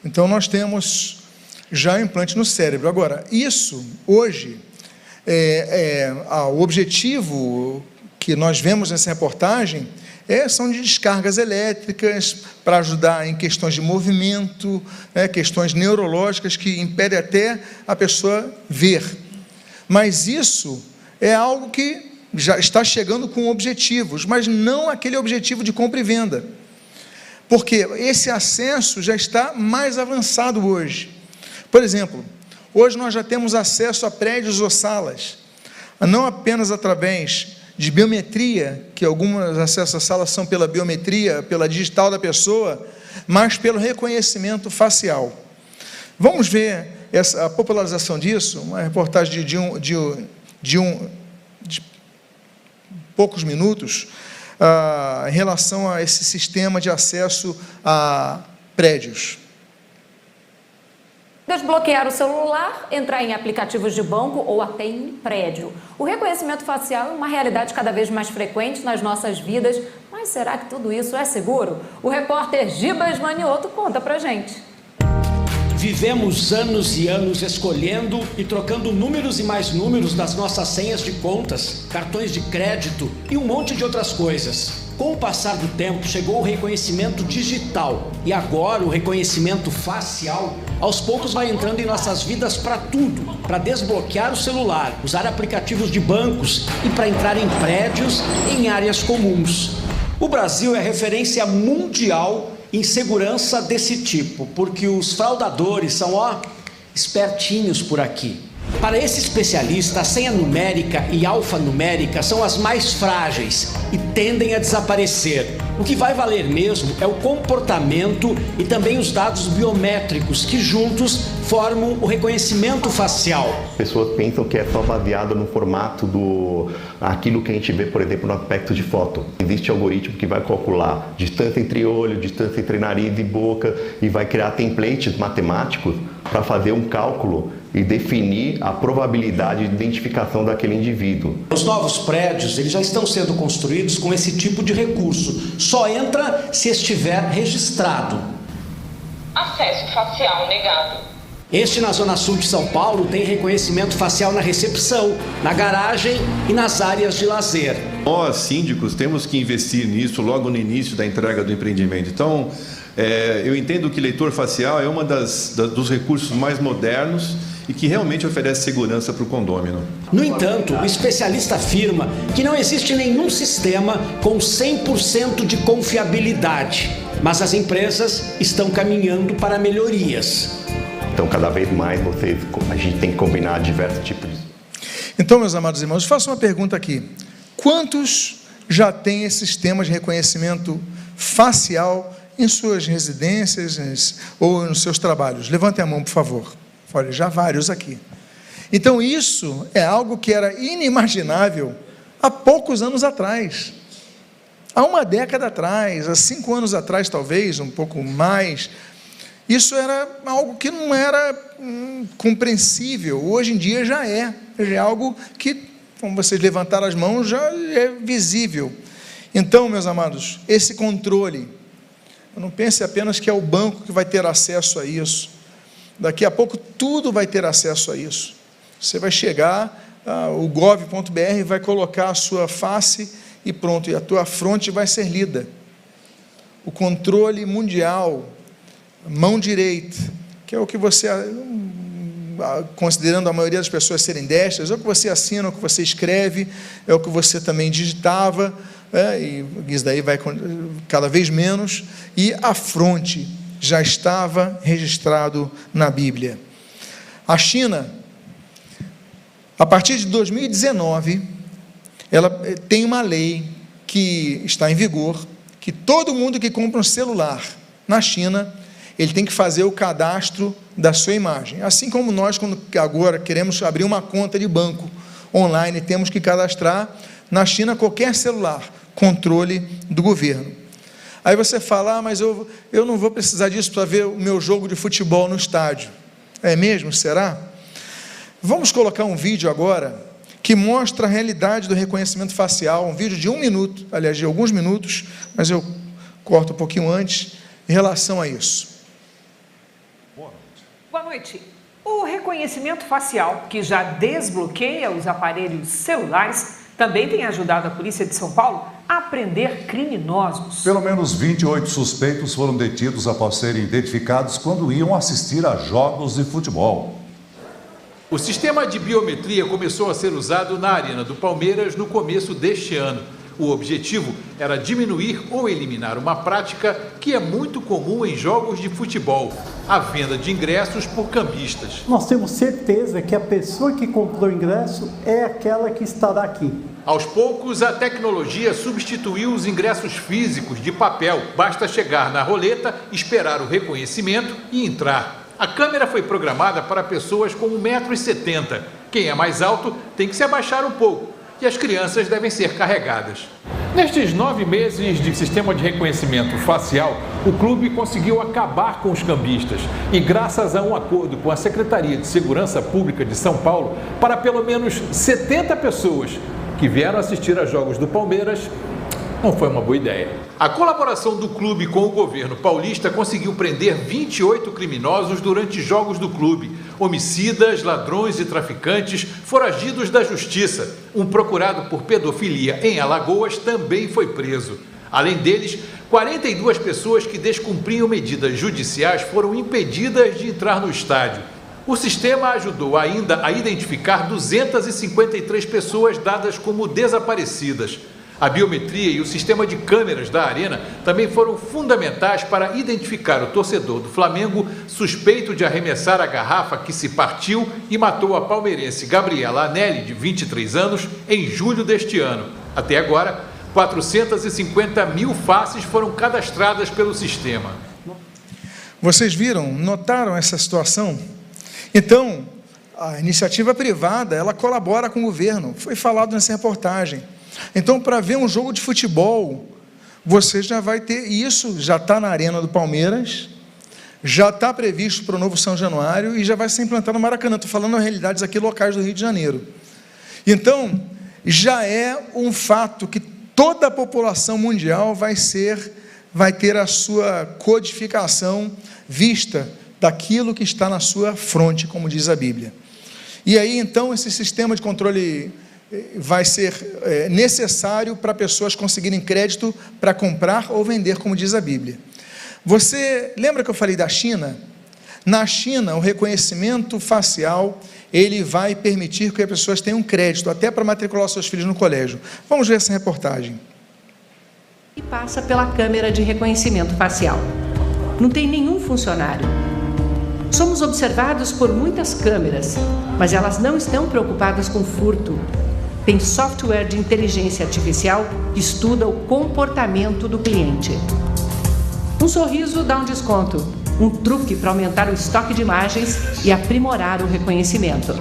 Então nós temos já o implante no cérebro. Agora, isso hoje o objetivo que nós vemos nessa reportagem são de descargas elétricas para ajudar em questões de movimento, questões neurológicas que impedem até a pessoa ver. Mas isso é algo que já está chegando com objetivos, mas não aquele objetivo de compra e venda. porque esse acesso já está mais avançado hoje. Por exemplo, hoje nós já temos acesso a prédios ou salas, não apenas através de biometria, que alguns acessos à sala são pela biometria, pela digital da pessoa, mas pelo reconhecimento facial. Vamos ver a popularização disso, uma reportagem de poucos minutos, em relação a esse sistema de acesso a prédios. Desbloquear o celular, entrar em aplicativos de banco ou até em prédio. O reconhecimento facial é uma realidade cada vez mais frequente nas nossas vidas, mas será que tudo isso é seguro? O repórter Gibas Manioto conta pra gente. Vivemos anos e anos escolhendo e trocando números e mais números das nossas senhas de contas, cartões de crédito e um monte de outras coisas. Com o passar do tempo, chegou o reconhecimento digital e agora o reconhecimento facial, aos poucos vai entrando em nossas vidas para tudo, para desbloquear o celular, usar aplicativos de bancos e para entrar em prédios e em áreas comuns. O Brasil é referência mundial em segurança desse tipo, porque os fraudadores são, espertinhos por aqui. Para esse especialista, a senha numérica e alfanumérica são as mais frágeis e tendem a desaparecer. O que vai valer mesmo é o comportamento e também os dados biométricos que juntos formam o reconhecimento facial. As pessoas pensam que é só baseado no formato aquilo que a gente vê, por exemplo, no aspecto de foto. Existe algoritmo que vai calcular distância entre olho, distância entre nariz e boca e vai criar templates matemáticos para fazer um cálculo e definir a probabilidade de identificação daquele indivíduo. Os novos prédios, eles já estão sendo construídos com esse tipo de recurso. Só entra se estiver registrado. Acesso facial negado. Este, na Zona Sul de São Paulo, tem reconhecimento facial na recepção, na garagem e nas áreas de lazer. Nós, síndicos, temos que investir nisso logo no início da entrega do empreendimento. Então, eu entendo que leitor facial é uma dos recursos mais modernos e que realmente oferece segurança para o condômino. No entanto, o especialista afirma que não existe nenhum sistema com 100% de confiabilidade, mas as empresas estão caminhando para melhorias. Então, cada vez mais a gente tem que combinar diversos tipos de... Então, meus amados irmãos, faço uma pergunta aqui. Quantos já têm esse sistema de reconhecimento facial em suas residências ou nos seus trabalhos? Levantem a mão, por favor. Olha, já vários aqui. Então, isso é algo que era inimaginável há poucos anos atrás. Há uma década atrás, há 5 anos atrás, talvez, um pouco mais. Isso era algo que não era compreensível. Hoje em dia já é algo que, como vocês levantaram as mãos, já é visível. Então, meus amados, esse controle, não pense apenas que é o banco que vai ter acesso a isso. Daqui a pouco tudo vai ter acesso a isso. Você vai chegar, o gov.br vai colocar a sua face e pronto, e a tua fronte vai ser lida. O controle mundial, mão direita, que é o que você, considerando a maioria das pessoas serem destras, é o que você assina, é o que você escreve, é o que você também digitava, e isso daí vai cada vez menos, e a fronte já estava registrado na Bíblia. A China, a partir de 2019, ela tem uma lei que está em vigor, que todo mundo que compra um celular na China, ele tem que fazer o cadastro da sua imagem. Assim como nós, quando agora queremos abrir uma conta de banco online, temos que cadastrar, na China, qualquer celular, controle do governo. Aí você fala, mas eu não vou precisar disso para ver o meu jogo de futebol no estádio. É mesmo? Será? Vamos colocar um vídeo agora que mostra a realidade do reconhecimento facial, um vídeo de 1 minuto, aliás, de alguns minutos, mas eu corto um pouquinho antes, em relação a isso. Boa noite. O reconhecimento facial, que já desbloqueia os aparelhos celulares, também tem ajudado a Polícia de São Paulo a prender criminosos. Pelo menos 28 suspeitos foram detidos após serem identificados quando iam assistir a jogos de futebol. O sistema de biometria começou a ser usado na Arena do Palmeiras no começo deste ano. O objetivo era diminuir ou eliminar uma prática que é muito comum em jogos de futebol, a venda de ingressos por cambistas. Nós temos certeza que a pessoa que comprou o ingresso é aquela que estará aqui. Aos poucos, a tecnologia substituiu os ingressos físicos de papel. Basta chegar na roleta, esperar o reconhecimento e entrar. A câmera foi programada para pessoas com 1,70 m. Quem é mais alto tem que se abaixar um pouco e as crianças devem ser carregadas. Nestes 9 meses de sistema de reconhecimento facial, o clube conseguiu acabar com os cambistas e, graças a um acordo com a Secretaria de Segurança Pública de São Paulo, para pelo menos 70 pessoas que vieram assistir a jogos do Palmeiras, não foi uma boa ideia. A colaboração do clube com o governo paulista conseguiu prender 28 criminosos durante jogos do clube. Homicidas, ladrões e traficantes foragidos da justiça. Um procurado por pedofilia em Alagoas também foi preso. Além deles, 42 pessoas que descumpriam medidas judiciais foram impedidas de entrar no estádio. O sistema ajudou ainda a identificar 253 pessoas dadas como desaparecidas. A biometria e o sistema de câmeras da arena também foram fundamentais para identificar o torcedor do Flamengo suspeito de arremessar a garrafa que se partiu e matou a palmeirense Gabriela Anelli, de 23 anos, em julho deste ano. Até agora, 450 mil faces foram cadastradas pelo sistema. Vocês viram, notaram essa situação? Então, a iniciativa privada, ela colabora com o governo. Foi falado nessa reportagem. Então, para ver um jogo de futebol, você já vai ter isso, já está na Arena do Palmeiras, já está previsto para o novo São Januário e já vai ser implantado no Maracanã. Estou falando em realidades aqui locais do Rio de Janeiro. Então, já é um fato que toda a população mundial vai ter a sua codificação vista daquilo que está na sua fronte, como diz a Bíblia. E aí, então, esse sistema de controle vai ser necessário para pessoas conseguirem crédito para comprar ou vender, como diz a Bíblia. Você lembra que eu falei da China? Na China, o reconhecimento facial, ele vai permitir que as pessoas tenham crédito, até para matricular seus filhos no colégio. Vamos ver essa reportagem. E passa pela câmera de reconhecimento facial. Não tem nenhum funcionário. Somos observados por muitas câmeras, mas elas não estão preocupadas com furto. Tem software de inteligência artificial que estuda o comportamento do cliente. Um sorriso dá um desconto, um truque para aumentar o estoque de imagens e aprimorar o reconhecimento.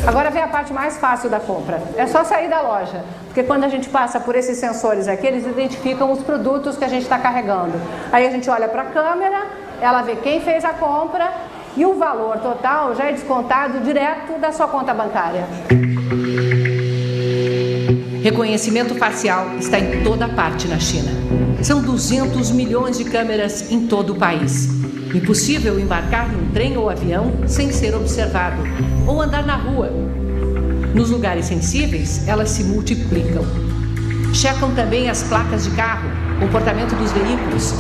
Agora vem a parte mais fácil da compra. É só sair da loja, porque quando a gente passa por esses sensores aqui, eles identificam os produtos que a gente está carregando. Aí a gente olha para a câmera, ela vê quem fez a compra e o valor total já é descontado direto da sua conta bancária. Reconhecimento facial está em toda parte na China. São 200 milhões de câmeras em todo o país. Impossível embarcar em um trem ou avião sem ser observado, ou andar na rua. Nos lugares sensíveis, elas se multiplicam. Checam também as placas de carro, comportamento dos veículos,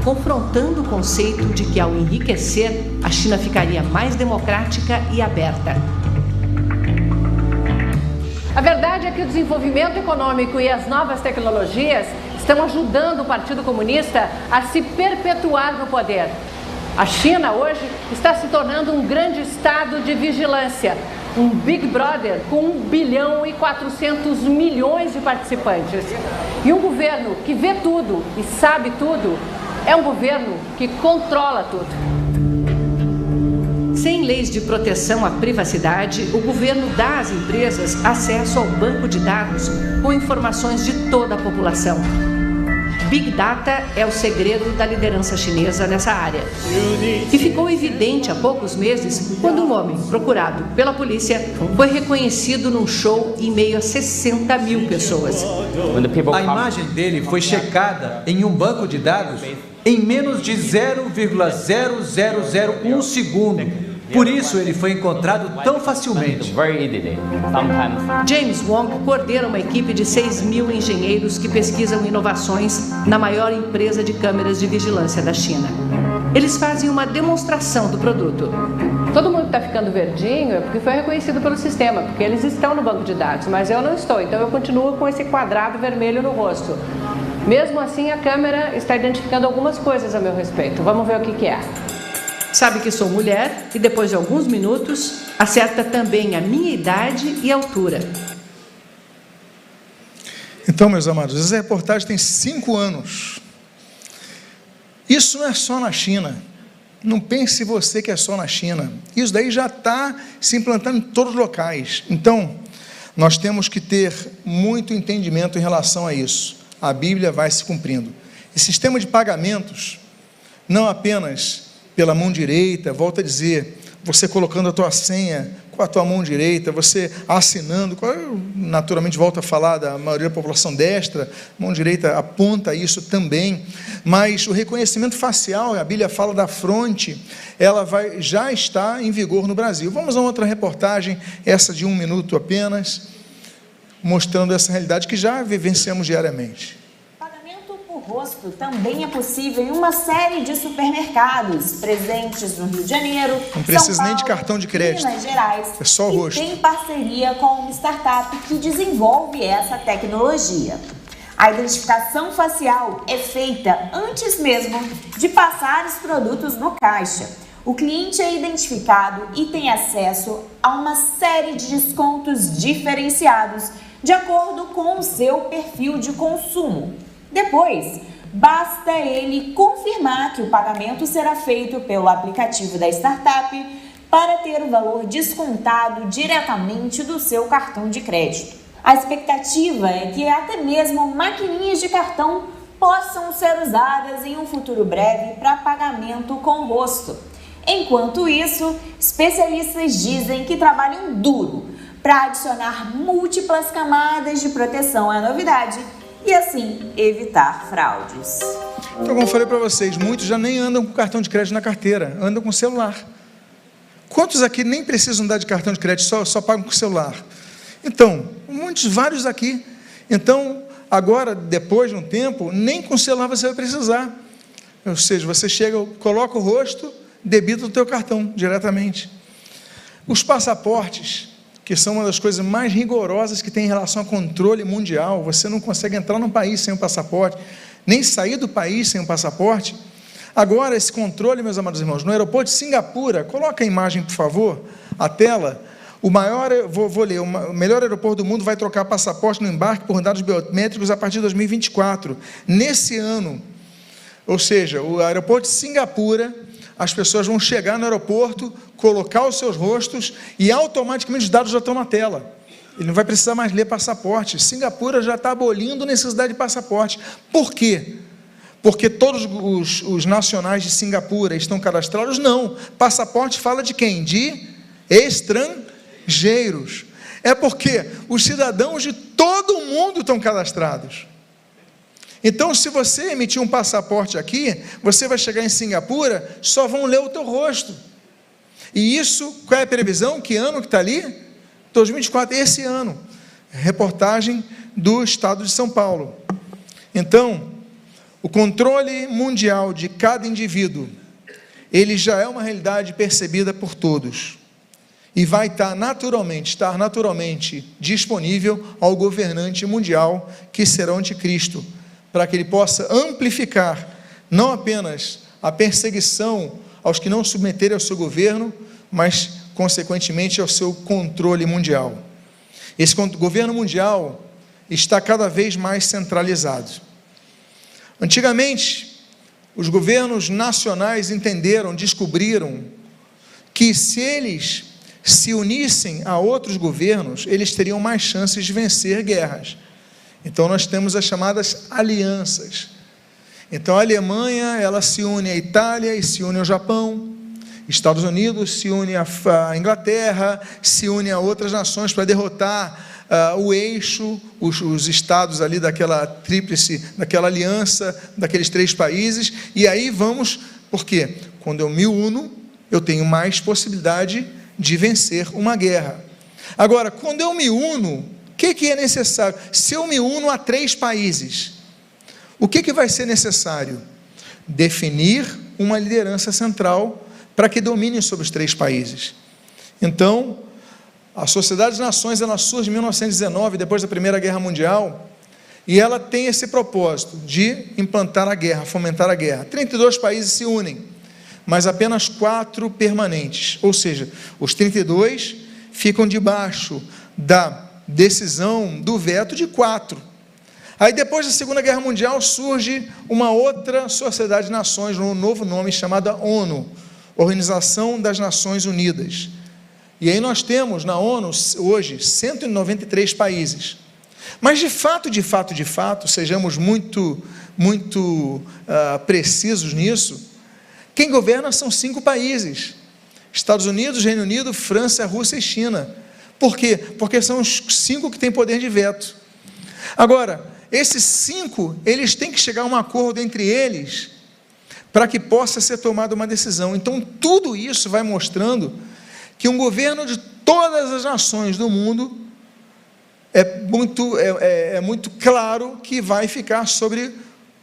confrontando o conceito de que, ao enriquecer, a China ficaria mais democrática e aberta. A verdade é que o desenvolvimento econômico e as novas tecnologias estão ajudando o Partido Comunista a se perpetuar no poder. A China hoje está se tornando um grande estado de vigilância, um Big Brother com 1 bilhão e 400 milhões de participantes. E um governo que vê tudo e sabe tudo é um governo que controla tudo. Sem leis de proteção à privacidade, o governo dá às empresas acesso ao banco de dados com informações de toda a população. Big Data é o segredo da liderança chinesa nessa área. E ficou evidente há poucos meses quando um homem procurado pela polícia foi reconhecido num show em meio a 60 mil pessoas. A imagem dele foi checada em um banco de dados em menos de 0,0001 segundo. Por isso ele foi encontrado tão facilmente. James Wong coordena uma equipe de 6 mil engenheiros que pesquisam inovações na maior empresa de câmeras de vigilância da China. Eles fazem uma demonstração do produto. Todo mundo está ficando verdinho é porque foi reconhecido pelo sistema, porque eles estão no banco de dados, mas eu não estou, então eu continuo com esse quadrado vermelho no rosto. Mesmo assim, a câmera está identificando algumas coisas a meu respeito. Vamos ver o que é. Sabe que sou mulher e depois de alguns minutos, acerta também a minha idade e altura. Então, meus amados, essa reportagem tem 5 anos. Isso não é só na China. Não pense você que é só na China. Isso daí já está se implantando em todos os locais. Então, nós temos que ter muito entendimento em relação a isso. A Bíblia vai se cumprindo. E sistema de pagamentos, não apenas pela mão direita, volto a dizer, você colocando a tua senha com a tua mão direita, você assinando, naturalmente volto a falar da maioria da população destra, mão direita aponta isso também, mas o reconhecimento facial, a Bíblia fala da fronte, ela já está em vigor no Brasil. Vamos a outra reportagem, essa de 1 minuto apenas, mostrando essa realidade que já vivenciamos diariamente. O rosto também é possível em uma série de supermercados presentes no Rio de Janeiro, não precisa São Paulo, nem de cartão de crédito, Minas Gerais, é só o rosto. E tem parceria com uma startup que desenvolve essa tecnologia. A identificação facial é feita antes mesmo de passar os produtos no caixa. O cliente é identificado e tem acesso a uma série de descontos diferenciados de acordo com o seu perfil de consumo. Depois, basta ele confirmar que o pagamento será feito pelo aplicativo da startup para ter o valor descontado diretamente do seu cartão de crédito. A expectativa é que até mesmo maquininhas de cartão possam ser usadas em um futuro breve para pagamento com rosto. Enquanto isso, especialistas dizem que trabalham duro para adicionar múltiplas camadas de proteção à novidade e assim evitar fraudes. Então, como eu falei para vocês, muitos já nem andam com cartão de crédito na carteira, andam com celular. Quantos aqui nem precisam andar de cartão de crédito, só pagam com celular? Então, vários aqui. Então, agora, depois de um tempo, nem com celular você vai precisar. Ou seja, você chega, coloca o rosto, debita o teu cartão diretamente. Os passaportes, que são uma das coisas mais rigorosas que tem em relação a controle mundial, você não consegue entrar num país sem um passaporte, nem sair do país sem um passaporte. Agora, esse controle, meus amados irmãos, no aeroporto de Singapura, coloca a imagem, por favor, a tela, o melhor aeroporto do mundo vai trocar passaporte no embarque por dados biométricos a partir de 2024. Nesse ano, ou seja, o aeroporto de Singapura, as pessoas vão chegar no aeroporto, colocar os seus rostos e automaticamente os dados já estão na tela. Ele não vai precisar mais ler passaporte. Singapura já está abolindo a necessidade de passaporte. Por quê? Porque todos os nacionais de Singapura estão cadastrados? Não. Passaporte fala de quem? De estrangeiros. É porque os cidadãos de todo o mundo estão cadastrados. Então, se você emitir um passaporte aqui, você vai chegar em Singapura, só vão ler o teu rosto. E isso, qual é a previsão? Que ano que está ali? 2024, esse ano. Reportagem do estado de São Paulo. Então, o controle mundial de cada indivíduo, ele já é uma realidade percebida por todos. E vai estar naturalmente disponível ao governante mundial, que será o anticristo, para que ele possa amplificar, não apenas a perseguição aos que não submeterem ao seu governo, mas, consequentemente, ao seu controle mundial. Esse governo mundial está cada vez mais centralizado. Antigamente, os governos nacionais descobriram que se eles se unissem a outros governos, eles teriam mais chances de vencer guerras. Então, nós temos as chamadas alianças. Então, a Alemanha, ela se une à Itália e se une ao Japão. Estados Unidos se une à Inglaterra, se une a outras nações para derrotar o eixo, os estados ali daquela tríplice, daquela aliança, daqueles 3 países. E aí vamos, por quê? Quando eu me uno, eu tenho mais possibilidade de vencer uma guerra. Agora, quando eu me uno, o que é necessário? Se eu me uno a 3 países, o que vai ser necessário? Definir uma liderança central para que dominem sobre os 3 países. Então, a Sociedade das Nações, ela surge em 1919, depois da Primeira Guerra Mundial, e ela tem esse propósito de implantar a guerra, fomentar a guerra. 32 países se unem, mas apenas 4 permanentes, ou seja, os 32 ficam debaixo da decisão do veto de 4. Aí depois da Segunda Guerra Mundial surge uma outra Sociedade de Nações, um novo nome, chamada ONU, Organização das Nações Unidas. E aí nós temos na ONU hoje 193 países. Mas de fato, sejamos muito precisos nisso, quem governa são 5 países: Estados Unidos, Reino Unido, França, Rússia e China. Por quê? Porque são os 5 que têm poder de veto. Agora, esses 5, eles têm que chegar a um acordo entre eles para que possa ser tomada uma decisão. Então, tudo isso vai mostrando que um governo de todas as nações do mundo é muito claro que vai ficar sobre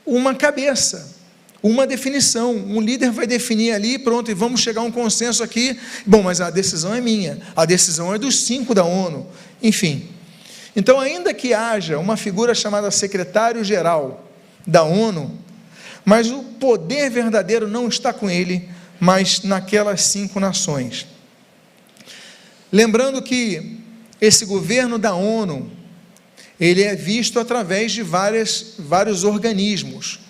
uma cabeça, uma definição. Um líder vai definir ali, pronto, e vamos chegar a um consenso aqui. Bom, mas a decisão é minha, a decisão é dos 5 da ONU, enfim. Então, ainda que haja uma figura chamada secretário-geral da ONU, mas o poder verdadeiro não está com ele, mas naquelas 5 nações. Lembrando que esse governo da ONU, ele é visto através de vários organismos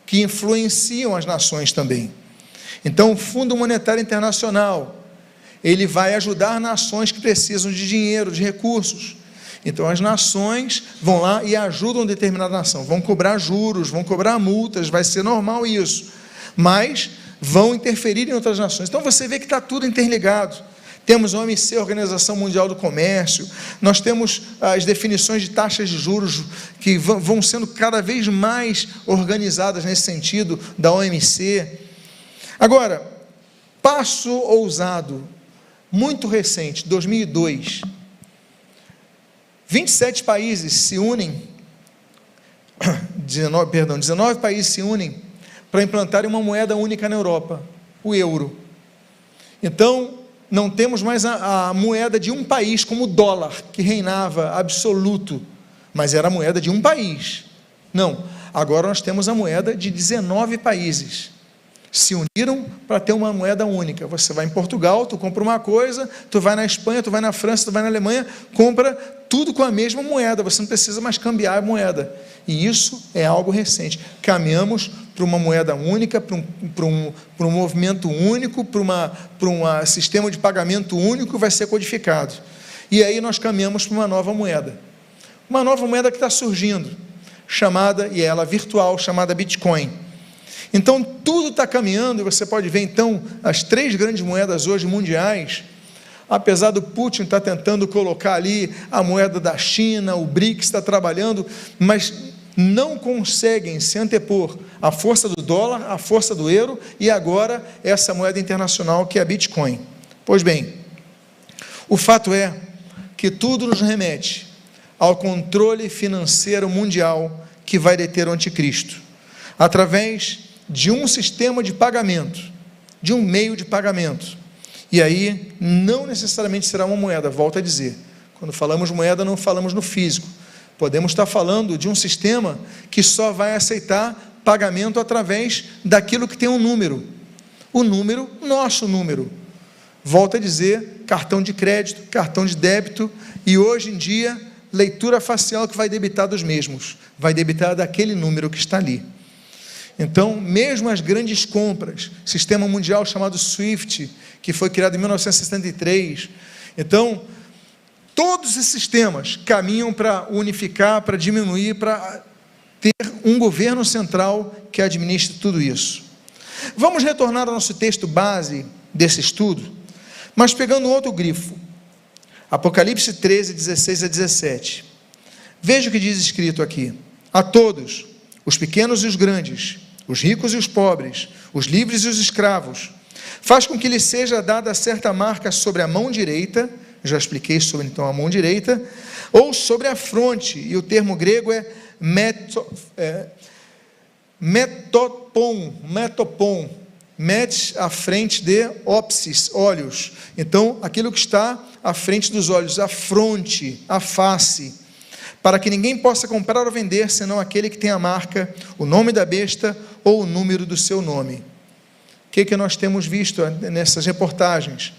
que influenciam as nações também. Então, o Fundo Monetário Internacional, ele vai ajudar nações que precisam de dinheiro, de recursos. Então, as nações vão lá e ajudam determinada nação, vão cobrar juros, vão cobrar multas, vai ser normal isso, mas vão interferir em outras nações. Então, você vê que está tudo interligado. Temos a OMC, a Organização Mundial do Comércio, nós temos as definições de taxas de juros que vão sendo cada vez mais organizadas nesse sentido da OMC. Agora, passo ousado, muito recente, 2002, 27 países se unem, 19 países se unem para implantarem uma moeda única na Europa, o euro. Então, não temos mais a moeda de um país como o dólar, que reinava absoluto, mas era a moeda de um país. Não, agora nós temos a moeda de 19 países. Se uniram para ter uma moeda única. Você vai em Portugal, tu compra uma coisa, tu vai na Espanha, tu vai na França, tu vai na Alemanha, compra tudo com a mesma moeda, você não precisa mais cambiar a moeda. E isso é algo recente. Caminhamos para uma moeda única, para um movimento único, para um sistema de pagamento único que vai ser codificado. E aí nós caminhamos para uma nova moeda. Uma nova moeda que está surgindo, chamada, e ela virtual, chamada Bitcoin. Então, tudo está caminhando, e você pode ver, então, as 3 grandes moedas hoje mundiais, apesar do Putin estar tentando colocar ali a moeda da China, o BRICS está trabalhando, mas não conseguem se antepor à força do dólar, à força do euro, e agora essa moeda internacional que é a Bitcoin. Pois bem, o fato é que tudo nos remete ao controle financeiro mundial que vai deter o anticristo, através de um sistema de pagamento, de um meio de pagamento. E aí, não necessariamente será uma moeda, volto a dizer, quando falamos moeda, não falamos no físico, podemos estar falando de um sistema que só vai aceitar pagamento através daquilo que tem um número, o número, nosso número, volto a dizer, cartão de crédito, cartão de débito, e hoje em dia, leitura facial que vai debitar dos mesmos, vai debitar daquele número que está ali. Então, mesmo as grandes compras, sistema mundial chamado SWIFT, que foi criado em 1963, então, todos esses sistemas caminham para unificar, para diminuir, para ter um governo central que administre tudo isso. Vamos retornar ao nosso texto base desse estudo, mas pegando outro grifo, Apocalipse 13, 16 a 17. Veja o que diz escrito aqui: a todos, os pequenos e os grandes, os ricos e os pobres, os livres e os escravos, faz com que lhe seja dada certa marca sobre a mão direita, já expliquei sobre então a mão direita, ou sobre a fronte, e o termo grego é metopon, metes à frente de ópsis, olhos. Então, aquilo que está à frente dos olhos, a fronte, a face, para que ninguém possa comprar ou vender, senão aquele que tem a marca, o nome da besta ou o número do seu nome. O que nós temos visto nessas reportagens?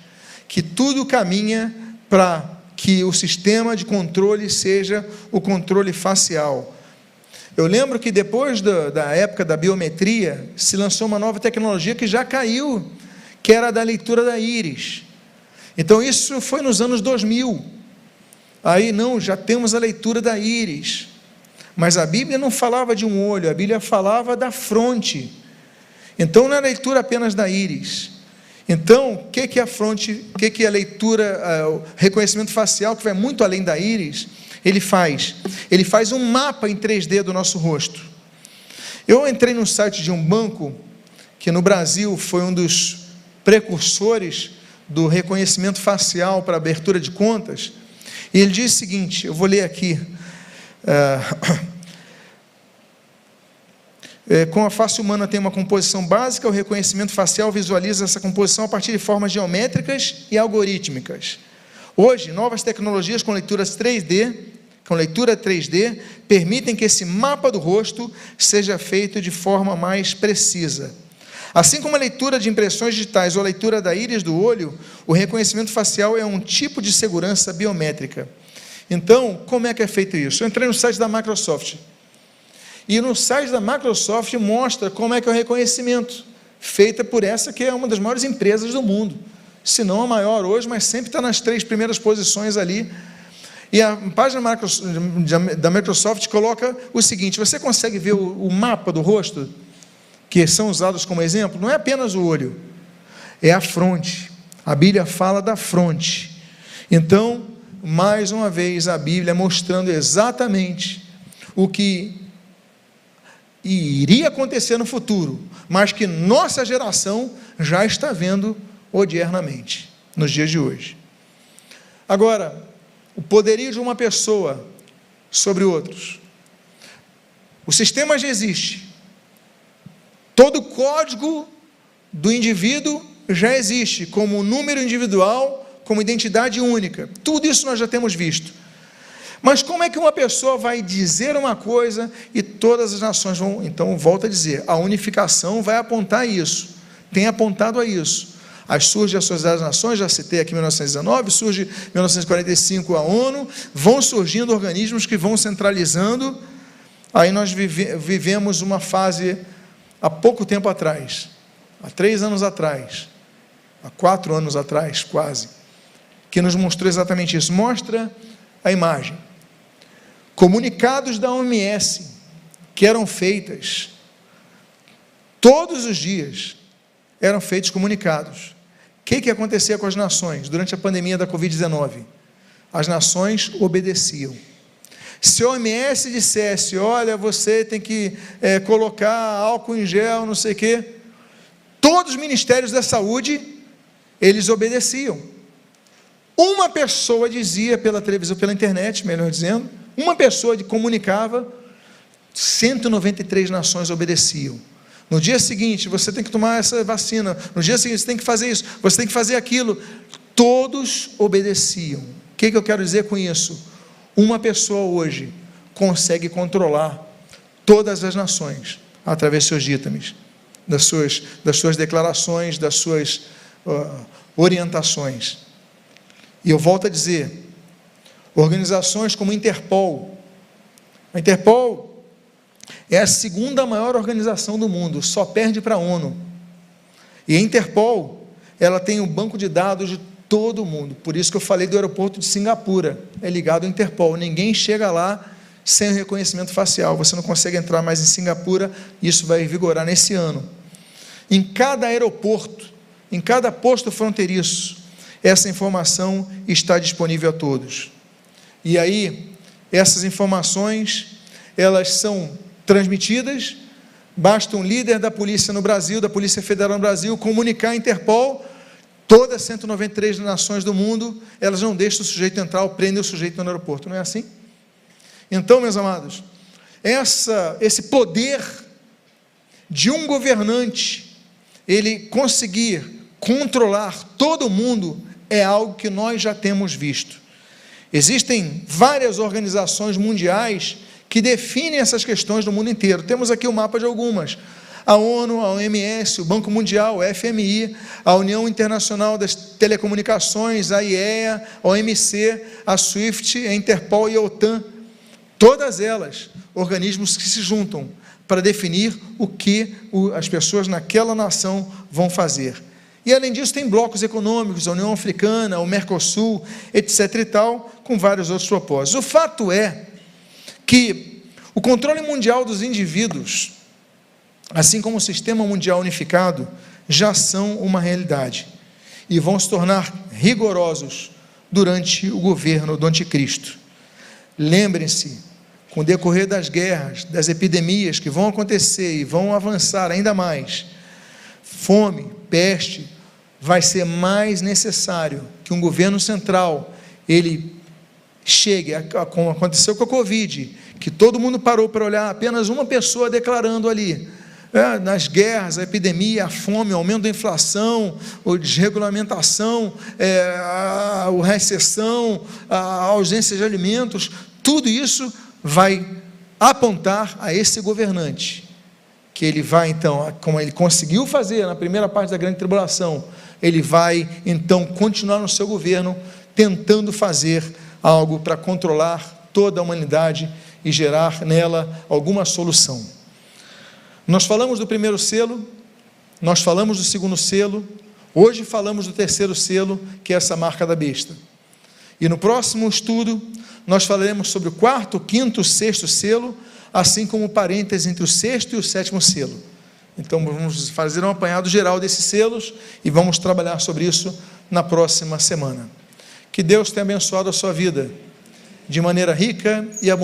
Que tudo caminha para que o sistema de controle seja o controle facial. Eu lembro que depois da época da biometria, se lançou uma nova tecnologia que já caiu, que era a da leitura da íris. Então isso foi nos anos 2000. Aí não, já temos a leitura da íris. Mas a Bíblia não falava de um olho, a Bíblia falava da fronte. Então não é a leitura apenas da íris. Então, o que é a fronte, o que é a leitura, o reconhecimento facial, que vai muito além da íris? Ele faz um mapa em 3D do nosso rosto. Eu entrei no site de um banco, que no Brasil foi um dos precursores do reconhecimento facial para abertura de contas, e ele diz o seguinte, eu vou ler aqui, com a face humana tem uma composição básica, o reconhecimento facial visualiza essa composição a partir de formas geométricas e algorítmicas. Hoje, novas tecnologias com leitura 3D, permitem que esse mapa do rosto seja feito de forma mais precisa. Assim como a leitura de impressões digitais ou a leitura da íris do olho, o reconhecimento facial é um tipo de segurança biométrica. Então, como é que é feito isso? Eu entrei no site da Microsoft. E no site da Microsoft mostra como é que é o reconhecimento, feita por essa que é uma das maiores empresas do mundo. Se não a maior hoje, mas sempre está nas 3 primeiras posições ali. E a página da Microsoft coloca o seguinte, você consegue ver o mapa do rosto, que são usados como exemplo? Não é apenas o olho, é a fronte. A Bíblia fala da fronte. Então, mais uma vez, a Bíblia mostrando exatamente o que iria acontecer no futuro, mas que nossa geração já está vendo odiernamente, nos dias de hoje. Agora, o poderio de uma pessoa sobre outros. O sistema já existe. Todo o código do indivíduo já existe, como número individual, como identidade única. Tudo isso nós já temos visto. Mas como é que uma pessoa vai dizer uma coisa e todas as nações vão... Então, volto a dizer, a unificação vai apontar isso, tem apontado a isso. Aí surge a Sociedade das Nações, já citei aqui em 1919, surge em 1945 a ONU, vão surgindo organismos que vão centralizando. Aí nós vivemos uma fase, há pouco tempo atrás, há 3 anos atrás, há 4 anos atrás quase, que nos mostrou exatamente isso. Mostra a imagem. Comunicados da OMS, que eram feitas, todos os dias, eram feitos comunicados. O que acontecia com as nações durante a pandemia da Covid-19? As nações obedeciam. Se a OMS dissesse, olha, você tem que colocar álcool em gel, não sei o quê, todos os ministérios da saúde, eles obedeciam. Uma pessoa dizia pela televisão, pela internet, melhor dizendo, uma pessoa comunicava, 193 nações obedeciam. No dia seguinte, você tem que tomar essa vacina. No dia seguinte, você tem que fazer isso. Você tem que fazer aquilo. Todos obedeciam. O que eu quero dizer com isso? Uma pessoa hoje consegue controlar todas as nações através dos seus ditames, das suas declarações, das suas orientações. E eu volto a dizer, organizações como a Interpol é a 2ª maior organização do mundo, só perde para a ONU. E a Interpol, ela tem um banco de dados de todo o mundo. Por isso que eu falei do aeroporto de Singapura, é ligado ao Interpol. Ninguém chega lá sem o reconhecimento facial. Você não consegue entrar mais em Singapura, isso vai vigorar nesse ano. Em cada aeroporto, em cada posto fronteiriço, essa informação está disponível a todos. E aí, essas informações, elas são transmitidas, basta um líder da polícia no Brasil, da Polícia Federal no Brasil, comunicar à Interpol, todas as 193 nações do mundo, elas não deixam o sujeito entrar ou prendem o sujeito no aeroporto, não é assim? Então, meus amados, esse poder de um governante, ele conseguir controlar todo mundo é algo que nós já temos visto. Existem várias organizações mundiais que definem essas questões no mundo inteiro. Temos aqui o mapa de algumas. A ONU, a OMS, o Banco Mundial, o FMI, a União Internacional das Telecomunicações, a IEA, a OMC, a SWIFT, a Interpol e a OTAN. Todas elas, organismos que se juntam para definir o que as pessoas naquela nação vão fazer. E, além disso, tem blocos econômicos, a União Africana, o Mercosul, etc. e tal, com vários outros propósitos. O fato é que o controle mundial dos indivíduos, assim como o sistema mundial unificado, já são uma realidade e vão se tornar rigorosos durante o governo do Anticristo. Lembrem-se, com o decorrer das guerras, das epidemias que vão acontecer e vão avançar ainda mais, fome, peste, vai ser mais necessário que um governo central, ele chegue, como aconteceu com a Covid, que todo mundo parou para olhar apenas uma pessoa declarando ali, nas guerras, a epidemia, a fome, o aumento da inflação, a desregulamentação, a recessão, a ausência de alimentos, tudo isso vai apontar a esse governante, que ele vai então, como ele conseguiu fazer na primeira parte da grande tribulação, ele vai então continuar no seu governo, tentando fazer algo para controlar toda a humanidade e gerar nela alguma solução. Nós falamos do primeiro selo, nós falamos do segundo selo, hoje falamos do terceiro selo, que é essa marca da besta. E no próximo estudo, nós falaremos sobre o quarto, quinto, sexto selo, assim como o parêntese entre o sexto e o sétimo selo. Então, vamos fazer um apanhado geral desses selos e vamos trabalhar sobre isso na próxima semana. Que Deus tenha abençoado a sua vida de maneira rica e abundante.